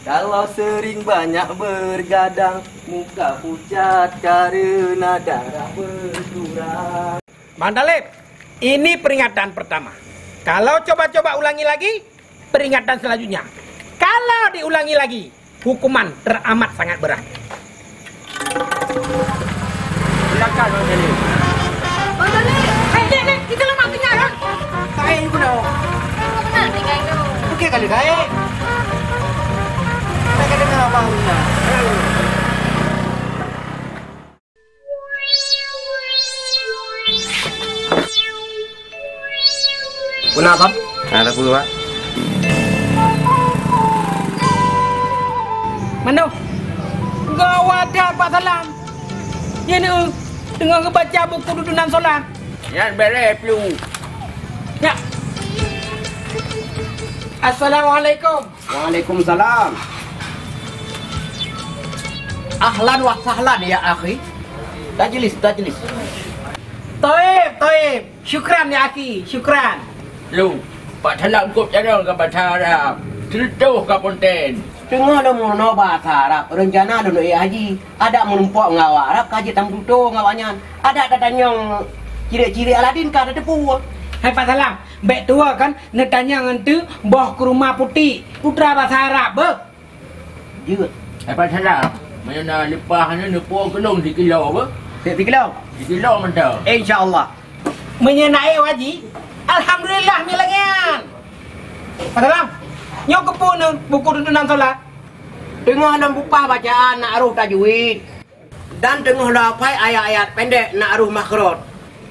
Kalau sering banyak bergadang muka pucat karena darah bercurah. Bang Dalib, ini peringatan pertama. Kalau coba-coba ulangi lagi, peringatan selanjutnya. Kalau diulangi lagi, hukuman teramat sangat berat. Silakan Bang Dalib. Bang Dalib. Nek, kita lemak tinggal kan? Kain pun dah. Nak tinggal tu. Okey kali kain. Kita kena dengar abang punya. Kenapa? Ada apa, Pak? Mana? Gawat dah Pak Salam. Ya ni tengah baca buku dudunan solat. Yang beres pelu. Ya. Assalamualaikum. Waalaikumsalam. Ahlan wa sahlan ya akhi. Tajlis. Toib. Syukran ya akhi, syukran. Lu, Pak Salam kop cara ke bahasa Arab. Cetuh ke Ponten. Tengah dah mau bahasa Arab. Rencana dulu haji. Ada menumpuk ngawak Arab kaji tam tutu ngawaknya. Ada tanyang ciri-ciri Aladin ka ada tepu. Hai Pak Salam, baik tua kan nak tanya ngantu boh ke rumah putih. Putra bahasa Arab be. Ya. Hai Pak Salam, mana lepahnya nepuk kelong 3 kilo apa? 3 kilo. 3 kilo mentah. InsyaAllah. Menyenai haji. Alhamdulillah milangan. Pak Salam, nyok kepun buku dudunan solat. Tengah dan bupah bacaan nak aruh tajwid. Dan tengah dapai ayat-ayat pendek nak aruh makhraj.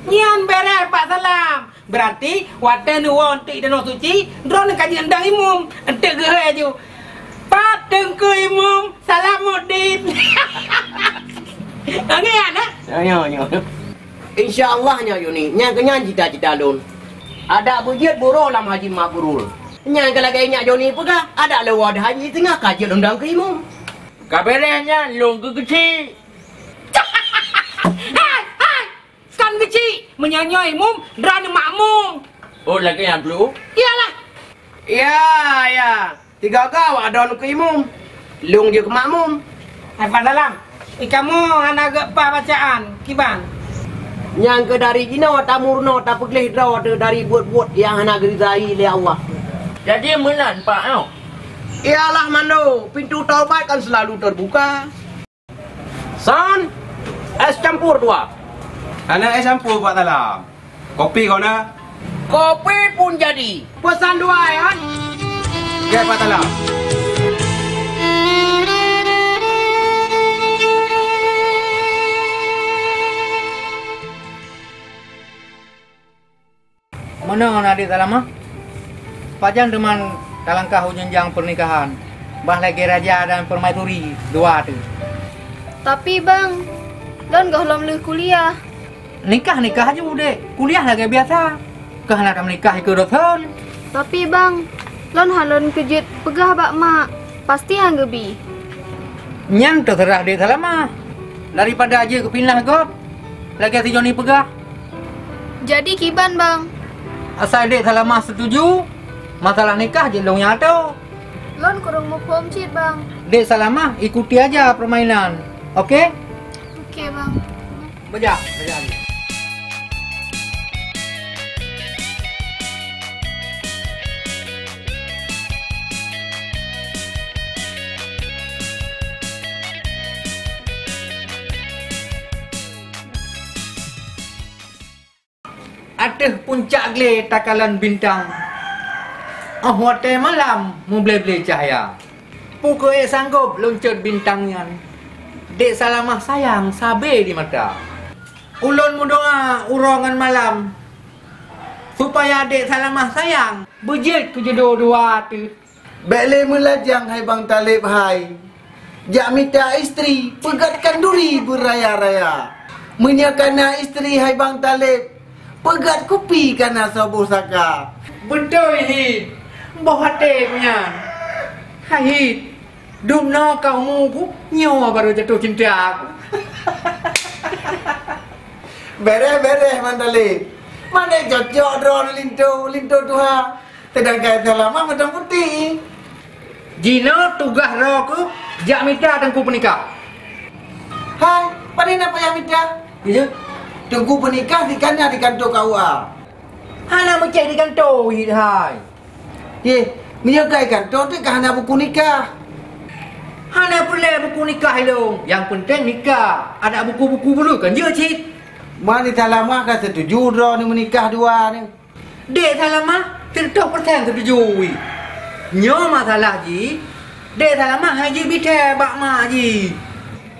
Nyan beres Pak Salam. Berarti wate nuwon ti dan suci drone kaji endang imum. Ente gehe ju. Pak tengku imum Salamuddin. Angan ah? Ya. InsyaAllah nya Yuni. Nya kenyan cita-cita lun. Ada bujit buruh lam haji mabrur. Nya kalagi nya Joni pegah ada lewat haji tengah kaji undang ke imum. Kabarnya long ke kecil. Hai. Kan kecil menyanyai imum drone makmum. Oh lagi yang perlu? Iyalah. Ya. 3 kau ada ke imum. Lung je ke makmum. Hai Pak Salam. Kamu anak gepa bacaan kiban. Yang ke dari jino tamurno tak peglih draw dari buat-buat yang anak gerizai oleh Allah. Jadi menan Pak tau. Iyalah Mando, pintu taubat kan selalu terbuka. Son, es campur 2. Anak es campur Pak Salam. Kopi kau nak? Kopi pun jadi. Pesan 2 ya. Ya Pak Salam. Mana adik Salam? Pajang teman dalam kau jenjang pernikahan. Bah lagi raja dan permaisuri 2 tu. Tapi bang, Lon gak belum lulus kuliah. Nikah aja udah. Kuliah lagi biasa. Kah nak menikah ikut dosen. Tapi bang, Lon halon kejut pegah bak mak. Pasti yang gebi. Nyang terserah adik Salam. Daripada aja kepindah kau. Lagi si Joni pegah. Jadi kiban bang. Asal adik Salam setuju. Masalah nikah je long nyata. Lon kurang mau pom cit bang. Dek Salamah ikuti aja permainan. Okey? Okey bang. Bejak. atas puncak gele takalan bintang. Hotel malam membeli-beli cahaya. Pukul sanggup loncat bintangnya. Dek Salamah sayang sabe di mata. Ulun mendoa urongan malam supaya Dek Salamah sayang berjit ke jodoh dua tu. Bele melajang hai Bang Talib hai. Jak minta isteri pegatkan duri beraya-raya. Menyakana isteri hai Bang Talib pegat kopi kana sabu saka. Betul Hid. Bawa temnya. Hai Dumna kamu ku nyawa baru jatuh cinta aku. Beres-beres Bang Talib. Mana cocok drone linto tuha. Sedangkan Salamah macam putih. Jina tugas roh jak minta tengku pernikah. Hai, pada apa yang minta? Ya. Tengku pernikah di kantor KUA. Hana mencari di kantor hai. Ye, menjaga kantor tu hana buku nikah. Hana perlu buku nikah lo. Yang penting nikah. Ada buku-buku dulu kan je cik. Mana Salamah kan setuju draw ni menikah dua ni. Dek Salamah 100% setuju. Nyo masalah ji. Dek Salamah haji bite bak mak ji.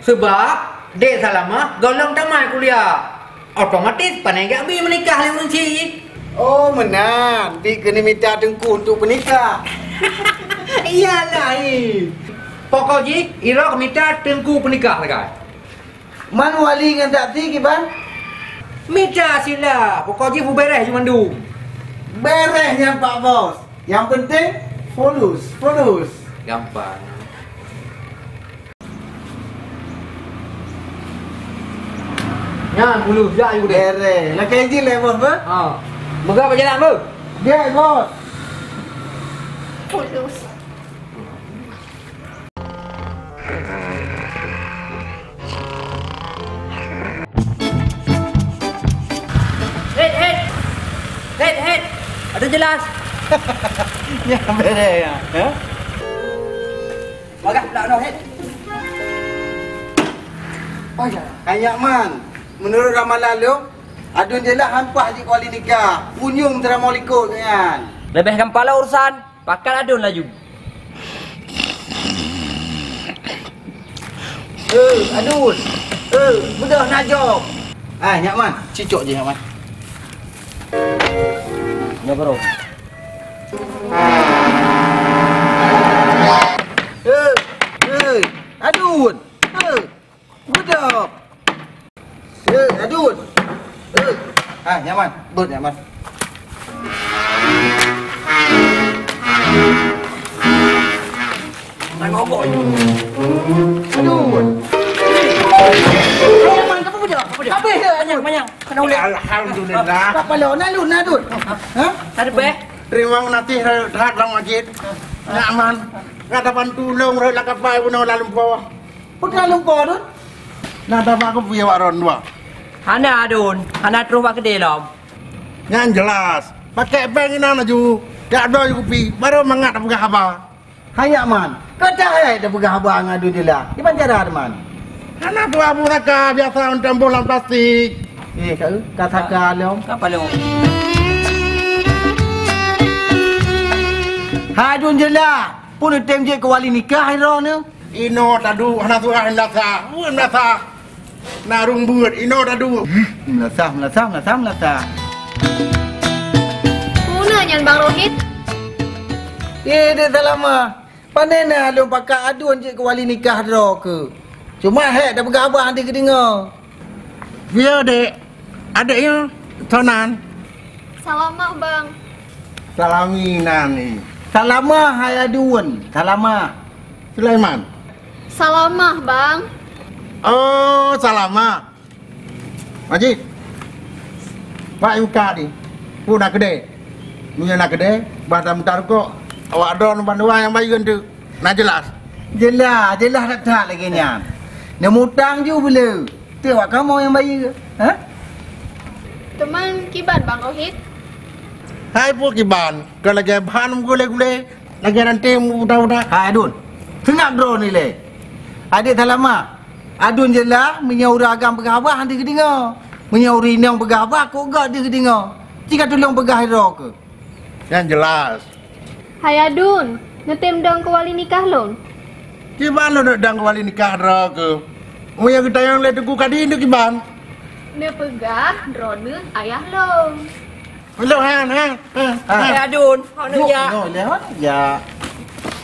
Sebab Dek Salamah golong tamat kuliah. Otomatis pandai gak bi menikah le cik. Oh menang. Bi kena minta tengku untuk menikah. Iyalah pokok ji, ira minta tengku pernikah lagi. Man wali dengan saksi kiban? Minta sila. Pokok ji beres cuma mandu. Beresnya Pak Bos. Yang penting fulus. Gampang. Ya, fulus dah you deh. Beres. Nak kerja le bos ber? Ha. Moga berjalan ber. Ya bos. Fulus. Head. Ada jelas. Ya beres ya. Ha? Magas tak no head. Oh ya. Ayak man. Menurut ramalan lu, adun jelah hampah je kuali nikah. Unyung teramo likut kan. Lebihkan kepala urusan. Pakal adun laju. Adun. Mudah nak jawab. Nyak man. Cicok je nyak man. Ya bro. Adun. Budak. Adun. Nyaman. Bud nyaman. Mai ngobok. Adun. Nyaman kamu budak. Habis dah. Banyak. Kena ulit. Alhamdulillah. Apa lo nak lu Adun? Ha? Ada be. Terima nanti rahat dalam masjid. Nyaman. Kata bantu long rai lakapai puno lalu bawah. Putra lumpur Adun. Nak dapat aku punya waron dua. Hana adun. Hana terus pak kedai lom. Yang jelas. Pakai bank ini naju. Tak ada yang kopi. Baru mangat dah pegang khabar. Hayak man. Kata hai dah pegang khabar ngadu je lah. Di mana cara man? Anak tua abu raka biasa untuk bolam plastik. Kata kalom. Apa lom? Hadun je lah. Pun tem je ke wali nikah iro ni. Ino tadu anak tua hendak sah. Hendak sah. Narung buat ino tadu. Melasah. Mana nyan Bang Rohit? Dia dah lama. Pandai nak lu pakai adun je ke wali nikah iro ke. Cuma dah pegang abang dia ke dengar. Ya dek. Adiknya Tonan. Salamah Bang. Salaminan ni. Salamah hai adun. Salamah. Sulaiman. Salamah Bang. Oh, Salamah. Majid. Pak Yuka ni. Pun nak kedai. Punya nak kedai. Bahasa mutar kok. Awak don banduan yang bayi tu. Nak jelas. Jelas nak tak lagi ni. Nak mutang je bila. Tu awak kamu yang bayi ke? Ha? Teman kiban Bang Rohit. Hai pun kiban. Kalau lagi bahan gule-gule. Lagi nanti mudah-mudah. Hai Adun. Senang drone ni le. Adik Salamah. Adun je lah. Menyauri agam pegahabah nanti ke dengar. Menyauri inang pegahabah kok gak dia ke dengar. Jika tolong pegah hero ke? Yang jelas. Hai Adun, ngetem dong ke wali nikah lon. Gimana nak dang wali nikah ro ke? Mu yang kita yang le teku kadi ni gimana? Ne pegah drone ayah lon. Hello han. Hai Adun, hok nu ya. No, lewat ya.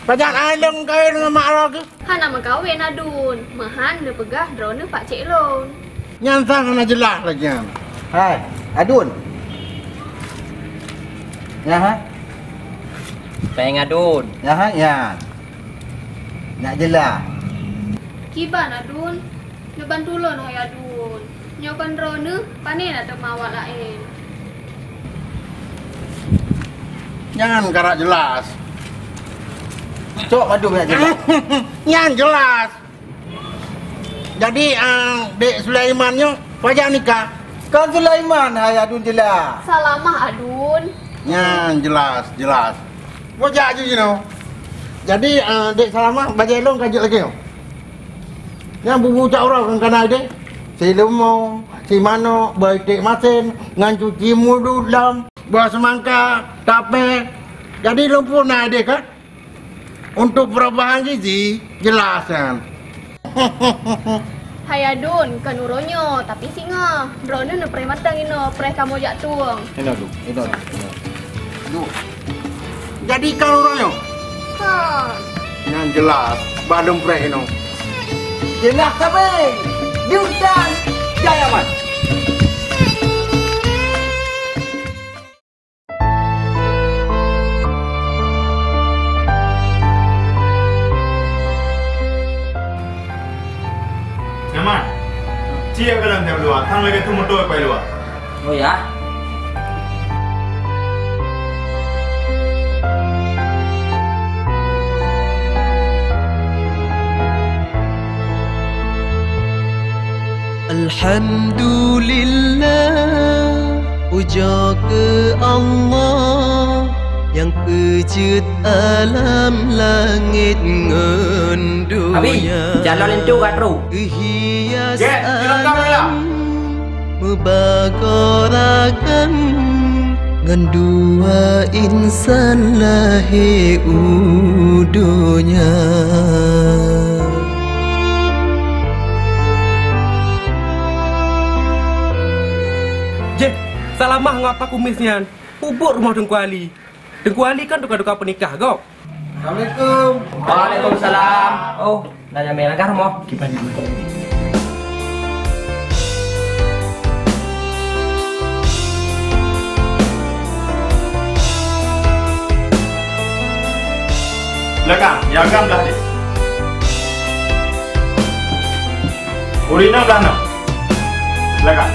Pajak ai long kawin dengan mak ro ke? Han nama kawin Adun, mahan ne pegah drone pak cik lon. Yang sang nak jelas lagi. Hai, Adun. Ya, ha? Peng Adun. Ya, ha? Ya. Nak jelas. Kiban Adun, ne bantu lon hai Adun. Nyokan drone panen atau mawak lain. Jangan karak jelas. Cok padu nak jelas. Yang jelas. Jadi Dek Sulaimannya wajah nikah. Kau Sulaiman, hai Adun jelas. Salamah Adun. Yang jelas. Wajah aja you know. Jadi Dek Salamah baca elong kaji lagi. Yang bubu cak orang kan kana dek. Si lemo, si mano, baik masin, ngan cuci mudu dalam, bawa semangka, tape. Jadi lumpur nak dek kan? Untuk perubahan gizi jelas kan. Hai Adun, kan uronyo tapi singa. Drone ne pre matang ino, pre kamu jak tuang. Ini tu. Jadi kalau orangnya Ha. yang jelas, badung pre ini. Jelas sampai. Diudan Jayaman. Nyaman. Cia kadang dia luar, tang lagi tu motor apa luar. Oh ya. Alhamdulillah, puja ke Allah yang kejut alam langit ngan dunia. Jalan itu kat ru. Hias alam membagarakan ngan dua insan lahir udunya. Salamah ngapa kumisnya? Ubur rumah Tengku Ali. Tengku Ali kan duka-duka penikah kau. Assalamualaikum. Waalaikumsalam. Oh, dah nyampe langkah rumah. Gimana? Belakang, yagam dah dek. Urina belakang. Belakang.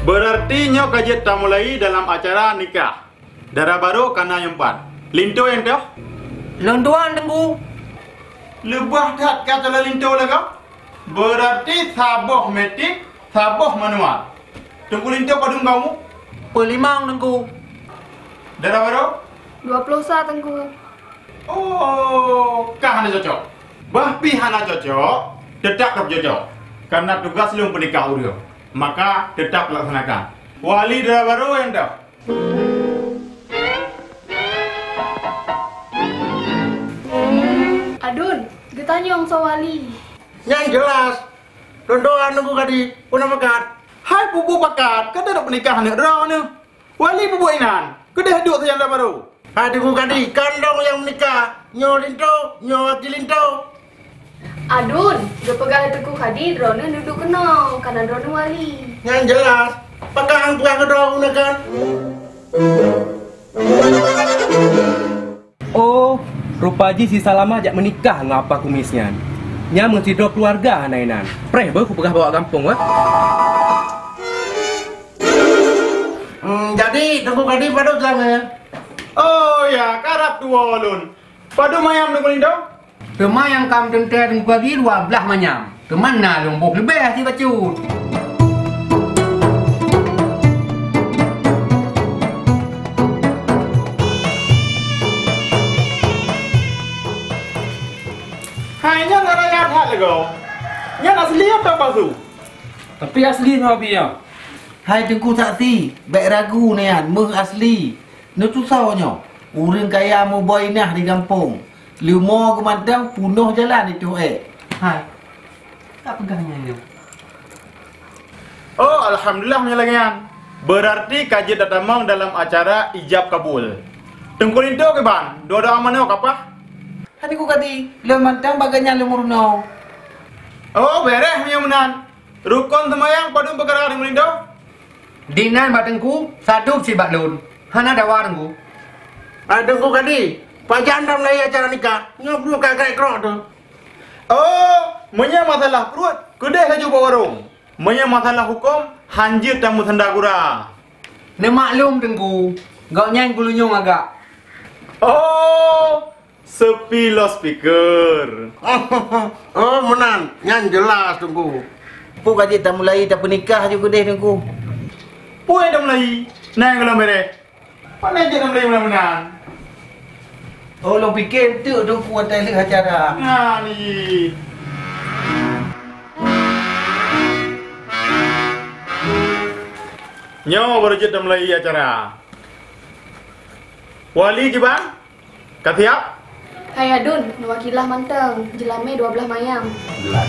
Berarti nyok kajet tak mulai dalam acara nikah. Darah baru kana yang 4. Linto yang dah? Lontuan tengku. Lebah tak kata linto lah kau? Berarti saboh metik, saboh manual. Tunggu linto padung kamu? Pelimang tengku. Darah baru? 20 sa tengku. Oh, kah hana cocok. Bahpi hana cocok, tetap cocok. Karena tugas lu penikah urio. Maka tetap laksanakan. Wali darah baru yang dah? Adun, getanya orang sawali. Yang jelas. Dondoan nunggu kadi, puna bakat. Hai bubu bakat, kata nak pernikahan ni rau ni. Wali bubu inan, kedai duduk saja darah baru. Hai tunggu kadi, kandong yang menikah. Nyo linto, nyo wakil linto. Adun, dia pegang teku kadi drone duduk kena, karena drone wali. Yang jelas, pegang drone gunakan. Oh, rupaji si Salamah ajak menikah ngapa kumisnya. Nya mesti dua keluarga nainan. Preh baru pegah bawa kampung wah. Jadi tunggu kadi padu sama. Oh ya, karap tua lun. Padu mayam nunggu lindo. Kemana yang kamu tentang bagi dua belah manyam? Kemana lombok lebih si bacut? Hanya rakyat hal lego. Nya asli apa palsu? Tapi asli Nabi ya. Hai tengku saksi, baik ragu ni kan, meh asli. Nu susahnya. Orang kaya mau boinah di kampung. Lima kemandang punuh jalan itu Hai. Tak pegangnya ni. Oh, alhamdulillah menyalangan. Berarti kaji datang dalam acara ijab kabul. Tengku lintu ke bang? Doa mana apa? Hani ku kati, lemantang baganya lemurno. Oh, beres menyamanan. Rukun semayang padu bergerak di melindo. Dinan batengku satu si baklun. Hana dawa tengku. Tengku kati, pajan dalam lagi acara nikah. Ngobrol kakak krok tu. Oh, menya masalah perut. Kedai saja bawa warung. Menya masalah hukum, hanjir tamu sendagura. Ni maklum tengku. Gak nyang kulunyung agak. Oh, sepilo speaker. Oh, menan. Yang jelas tengku. Pu kaji tak mulai tak pernikah juga deh tengku. Pu yang dah mulai. Nah, kalau mereka. Mana je dah mulai menan. Oh, lo fikir tu tengku atas acara. Nah, ni. Nyo berjet dah mulai acara. Wali je bang? Katiap? Hai Adun, wakilah manteng. Jelame 12 mayang. Jelas.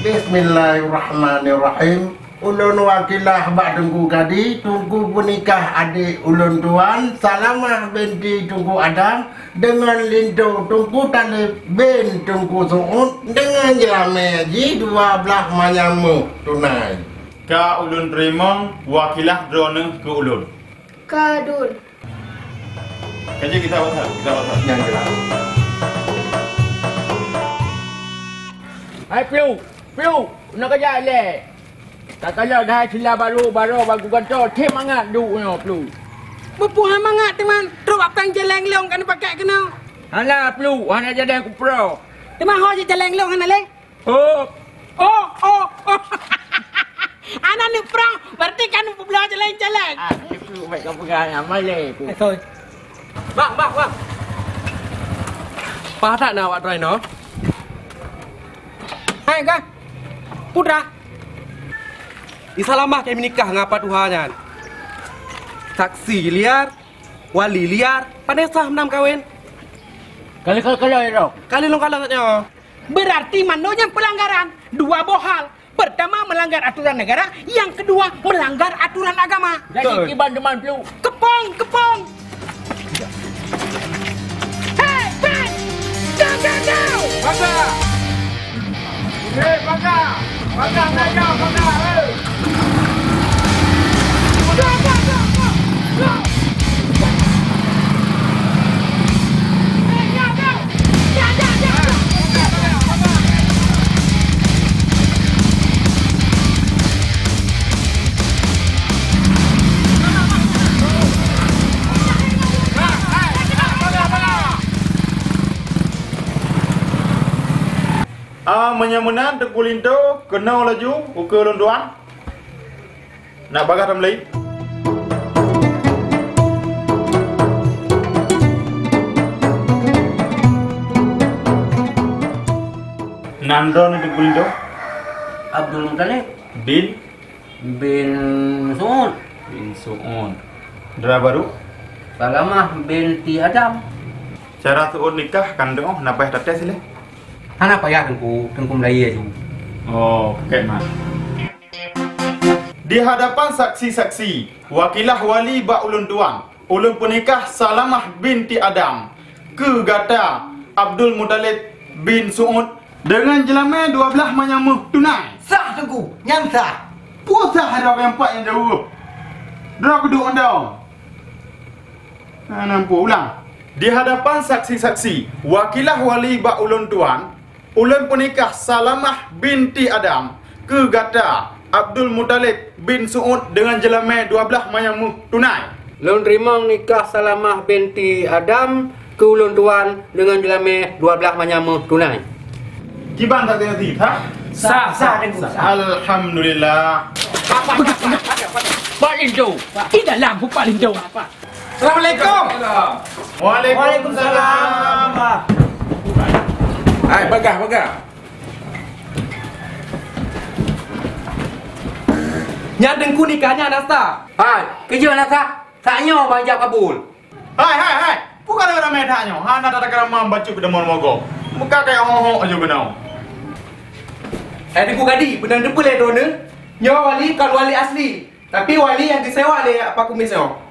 Bismillahirrahmanirrahim. Ulun wakilah bak tunggu gadi, tunggu penikah adik ulun tuan Salamah binti Tunggu Adam dengan Lindo Tunggu Talib bin Tunggu Su'ud dengan jelame ji 12 manyamu tunai. Ka ulun terima wakilah drone ke ulun. Ka Adun. Kaji kita pasal. Yang jelas. Hai Piu, nak kerja le. Tak kalau dah sila baru bagu kantor, tim mangat duknya Piu. Berpuhan mangat teman. Terus apa yang jeleng leong kan pakai kena. Alah Piu, hana jadi aku pro. Teman ho je jeleng leong hana le. Oh. Anak ni perang, berarti kan belah jeleng-jeleng. Piu baik kau pegang amal le. Thôi. Bang. Pak tak nak awak try no? Hai kan? Putra. Isalamah kami nikah ngapa Tuhannya? Saksi liar, wali liar, pandai sah menam kawin. Kali ya. Kali long katanya. Berarti manonya pelanggaran dua bohal. Pertama melanggar aturan negara, yang kedua melanggar aturan agama. Jadi kiban teman Piu. Kepong. Hey, Ben! Go! Bangga. Bangga naik kau, bangga. Go. Menyamunan Tengku Lintu kena laju ukur lunduan. Nak bagah tamlai. Nandro ni Tengku Lintu. Abdul Muttalib bin Su'ud. Dera baru. Salamah binti Adam. Cara Su'ud nikah kandung napa tates sila? Hana payah tengku Melayu tu. Oh, pakai mas. Di hadapan saksi-saksi, wakilah wali bak ulun tuan, ulun penikah Salamah binti Adam, ke gata Abdul Muttalib bin Su'ud dengan jelama 12 manyamuh tunai. Sah tengku, nyam sah. Puasa ada yang empat yang jauh. Drak duduk anda. Nampu ulang. Di hadapan saksi-saksi, wakilah wali bak ulun tuan, ulun penikah Salamah binti Adam, ke gata Abdul Muttalib bin Su'ud dengan jelama 12 manyamuh tunai. Lun terima nikah Salamah binti Adam ke ulun tuan dengan jelama 12 manyamuh tunai. Kiban tak tengok ha? Sah tengku. Alhamdulillah. Pak Lindu. Di dalam Pak Lindu. Assalamualaikum. Waalaikumsalam. Hai, bagah. Nya dengku nikahnya Nasa. Hai, kerja Nasa. Saknya banyak kabul. Hai. Bukan ada medanya. Hana tak ada kerama baca kedemon mogok. Muka kayak hoho aja benau. Dengku gadi, benar depan le dona. Nya wali kan wali asli. Tapi wali yang disewa le apa kumisnya.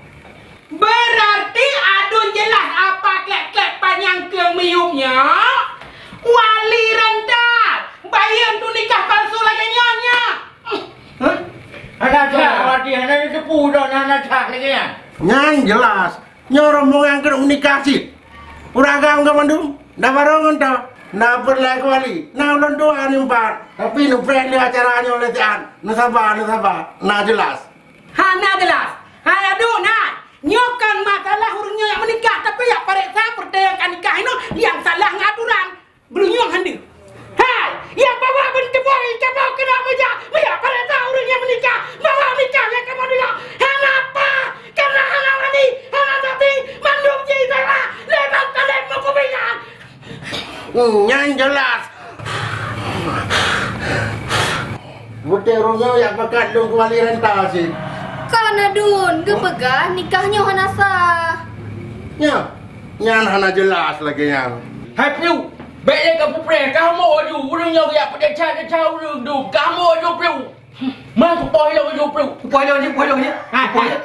Berarti aduh jelas apa klep-klepan yang kemiumnya. Wali rendah. Bayar tu nikah palsu lagi nyonya. Anak tak wati, anak sepuh dah anak tak lagi ya. Yang jelas, nyorong yang kena menikah sih. Uragam ke mandum, dah barongan tau. Nah berlaku wali, nah ulang doa ni empat. Tapi nu friendly acaranya oleh tian, nu sabar. Nah jelas. Hana jelas. Hai aduh nah. Nyokan masalah urangnya yang menikah tapi ya parek saya perdayakan nikah ini yang salah ngaturan. Berunyong hendak. Hai, yang bawa bentuk boy, coba kena meja. Ya parek saya urangnya menikah, bawa nikah yang kamu dulu. Kenapa? Karena hana wali, hana tapi mandum cerita lepas kalian mau kebenyan. Yang jelas. Buterungnya yang pekat dong wali rental sih. Kana dun, gepegah nikahnya Hanasa. Nyan hana jelas lagi yang. Hai piu, baiknya kamu pernah kamu aju urangnya ya pada cara urang tu. Kamu aju piu. Mana kupoi lo aju piu. Kupoi lo je.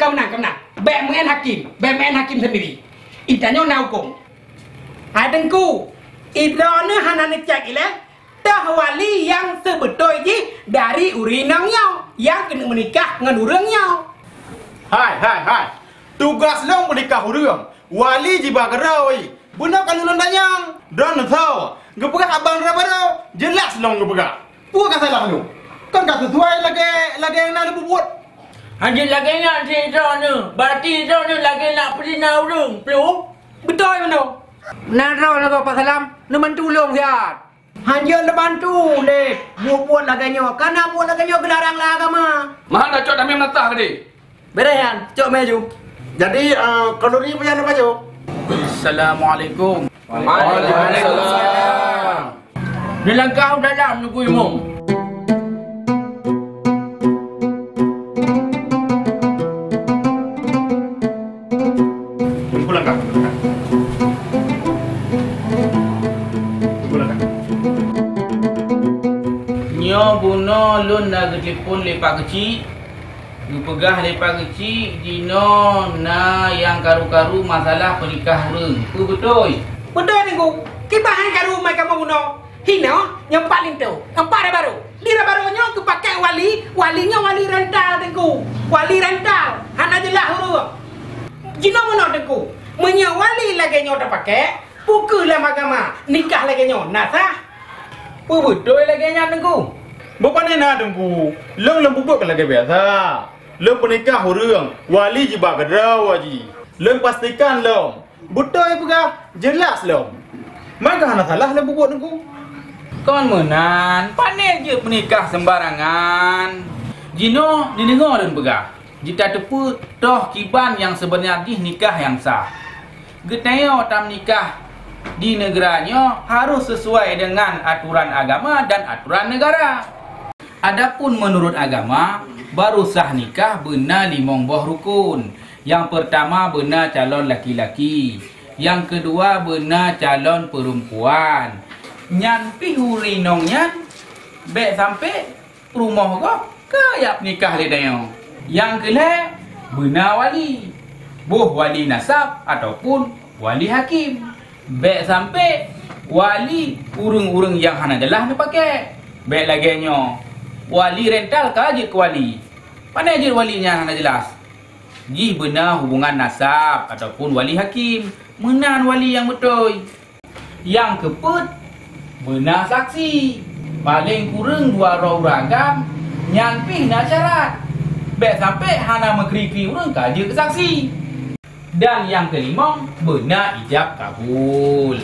Kau nak. Bek mengen hakim sendiri. Itanya nak hukum. Hai dengku. Idrona hana nak cek ilah. Dah wali yang sebetul je dari urinangnya yang kena menikah dengan urangnya. Hai. Tugas long menikah urang. Wali jiba gerawai. Benar kan ulang danyang. Dan tahu. Gepegah abang rabaro. Jelas long gepegah. Bukan salah lu. Kan tak sesuai lagi yang nak buat. Anjing lagi nak cerita ni. Berarti cerita ni lagi nak pergi nak urang. Piu. Betul mana? Nara nak apa salam? Nak tolong siat. Hanya lebantu le. Buat laganya. Karena buat laganya gelarang lah agama. Mahal nak cok dami menatah ke di? Berehan, cok meju. Jadi kalori punya apa jo? Assalamualaikum. Waalaikumsalam. Dalam kau dalam nunggu imam. Pulang kak. Nyo buno lun nak telefon lepak kecil. Gepegah lepak kecil dino na yang karu-karu masalah pernikah urang. Betul. Betul dengku. Kibahan karu mai kamu buno. Hina yang paling tu. Empat baru. Lira barunya ke pakai walinya wali rental dengku. Wali rental. Hana jelah urang. Jino mana dengku. Menya wali lagi nyo dah pakai. Pukul lah agama. Nikah lagi nyo. Nasah. Betul lagi nyo dengku. Bukan nak dengku. Long bubuk lagi biasa. Long pernikah urang. Wali jiba gedraw aji. Long pastikan long. Betul pegah. Jelas long. Maka hana salah long bubuk dengku. Kon menan, panen je menikah sembarangan. Jino didengar dan pegah. Jika tepu toh kiban yang sebenarnya nikah yang sah. Geteo tam nikah di negaranya harus sesuai dengan aturan agama dan aturan negara. Adapun menurut agama, baru sah nikah benar 5 buah rukun. Yang pertama benar calon laki-laki. Yang kedua benar calon perempuan. Nyan pihuri nong nyan bek sampai rumah kau kayak nikah le dayo. Yang kelih benar wali. Boh wali nasab ataupun wali hakim. Bek sampai wali urang-urang yang hana jelas nak pakai. Bek laginya wali rental kaje ke wali. Mana je walinya hana jelas. Ji benar hubungan nasab ataupun wali hakim. Menan wali yang betul. Yang keput benar saksi. Paling kurang 2 orang ragam nyampi nak syarat. Bek sampai hana mengkripi orang kaje ke saksi. Dan yang kelima benar ijab kabul.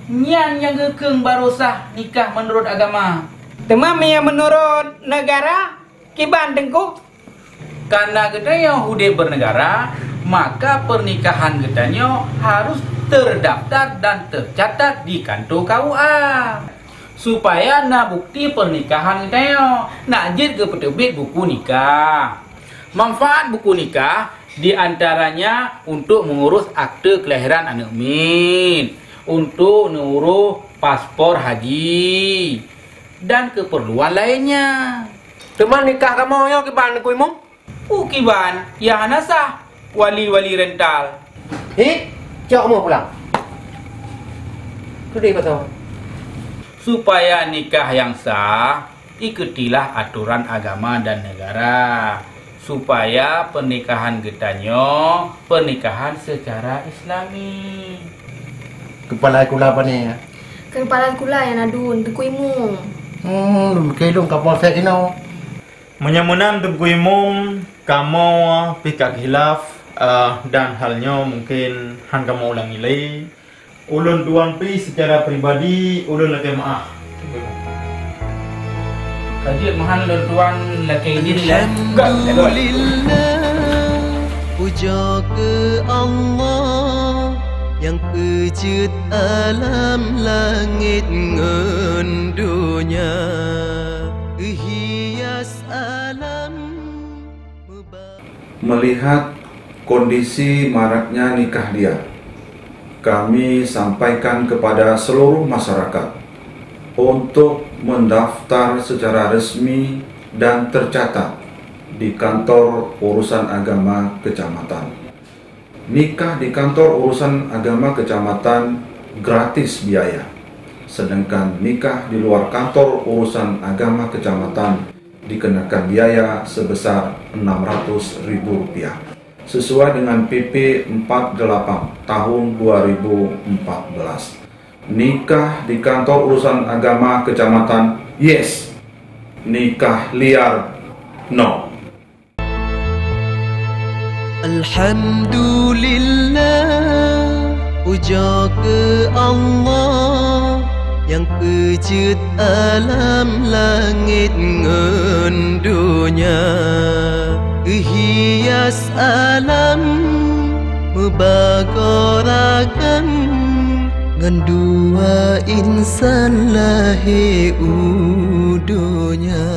Nyan yang gekeng baru sah nikah menurut agama. Temam yang menurut negara kiban dengku. Karena kita yang hude bernegara, maka pernikahan getanyo harus terdaftar dan tercatat di kantor KUA. Supaya nak bukti pernikahan getanyo, nak jid ke peterbit buku nikah. Manfaat buku nikah di antaranya untuk mengurus akte kelahiran anak min, untuk mengurus paspor haji dan keperluan lainnya. Teman nikah kamu yo kiban ku imum? Kiban ya nasah wali-wali rental. Cok mau pulang. Sudah pasal. Supaya nikah yang sah, ikutilah aturan agama dan negara. Supaya pernikahan getanyo pernikahan secara islami. Kepala kula apa ni? Kepala kula yang adun tekuimu. Kelong kapal saya kino. Menyamunan tengkuimum kamu pikak hilaf dan halnya mungkin han kamu ulangi lagi. Ulun tuan pi secara pribadi ulun lagi maaf. Kaji mahan ulun tuan lagi ini lah. Alhamdulillah, puja ke Allah yang pecut alam langit ngan dunia, hias alam. Melihat kondisi maraknya nikah liar, kami sampaikan kepada seluruh masyarakat untuk mendaftar secara resmi dan tercatat di kantor urusan agama kecamatan. Nikah di kantor urusan agama kecamatan gratis biaya, sedangkan nikah di luar kantor urusan agama kecamatan dikenakan biaya sebesar Rp600.000 sesuai dengan PP 48 tahun 2014. Nikah di kantor urusan agama kecamatan yes, nikah liar no. Alhamdulillah, puja ke Allah yang pecut alam langit ngan dunia, hias alam membagarakan ngan dua insan lahir dunia.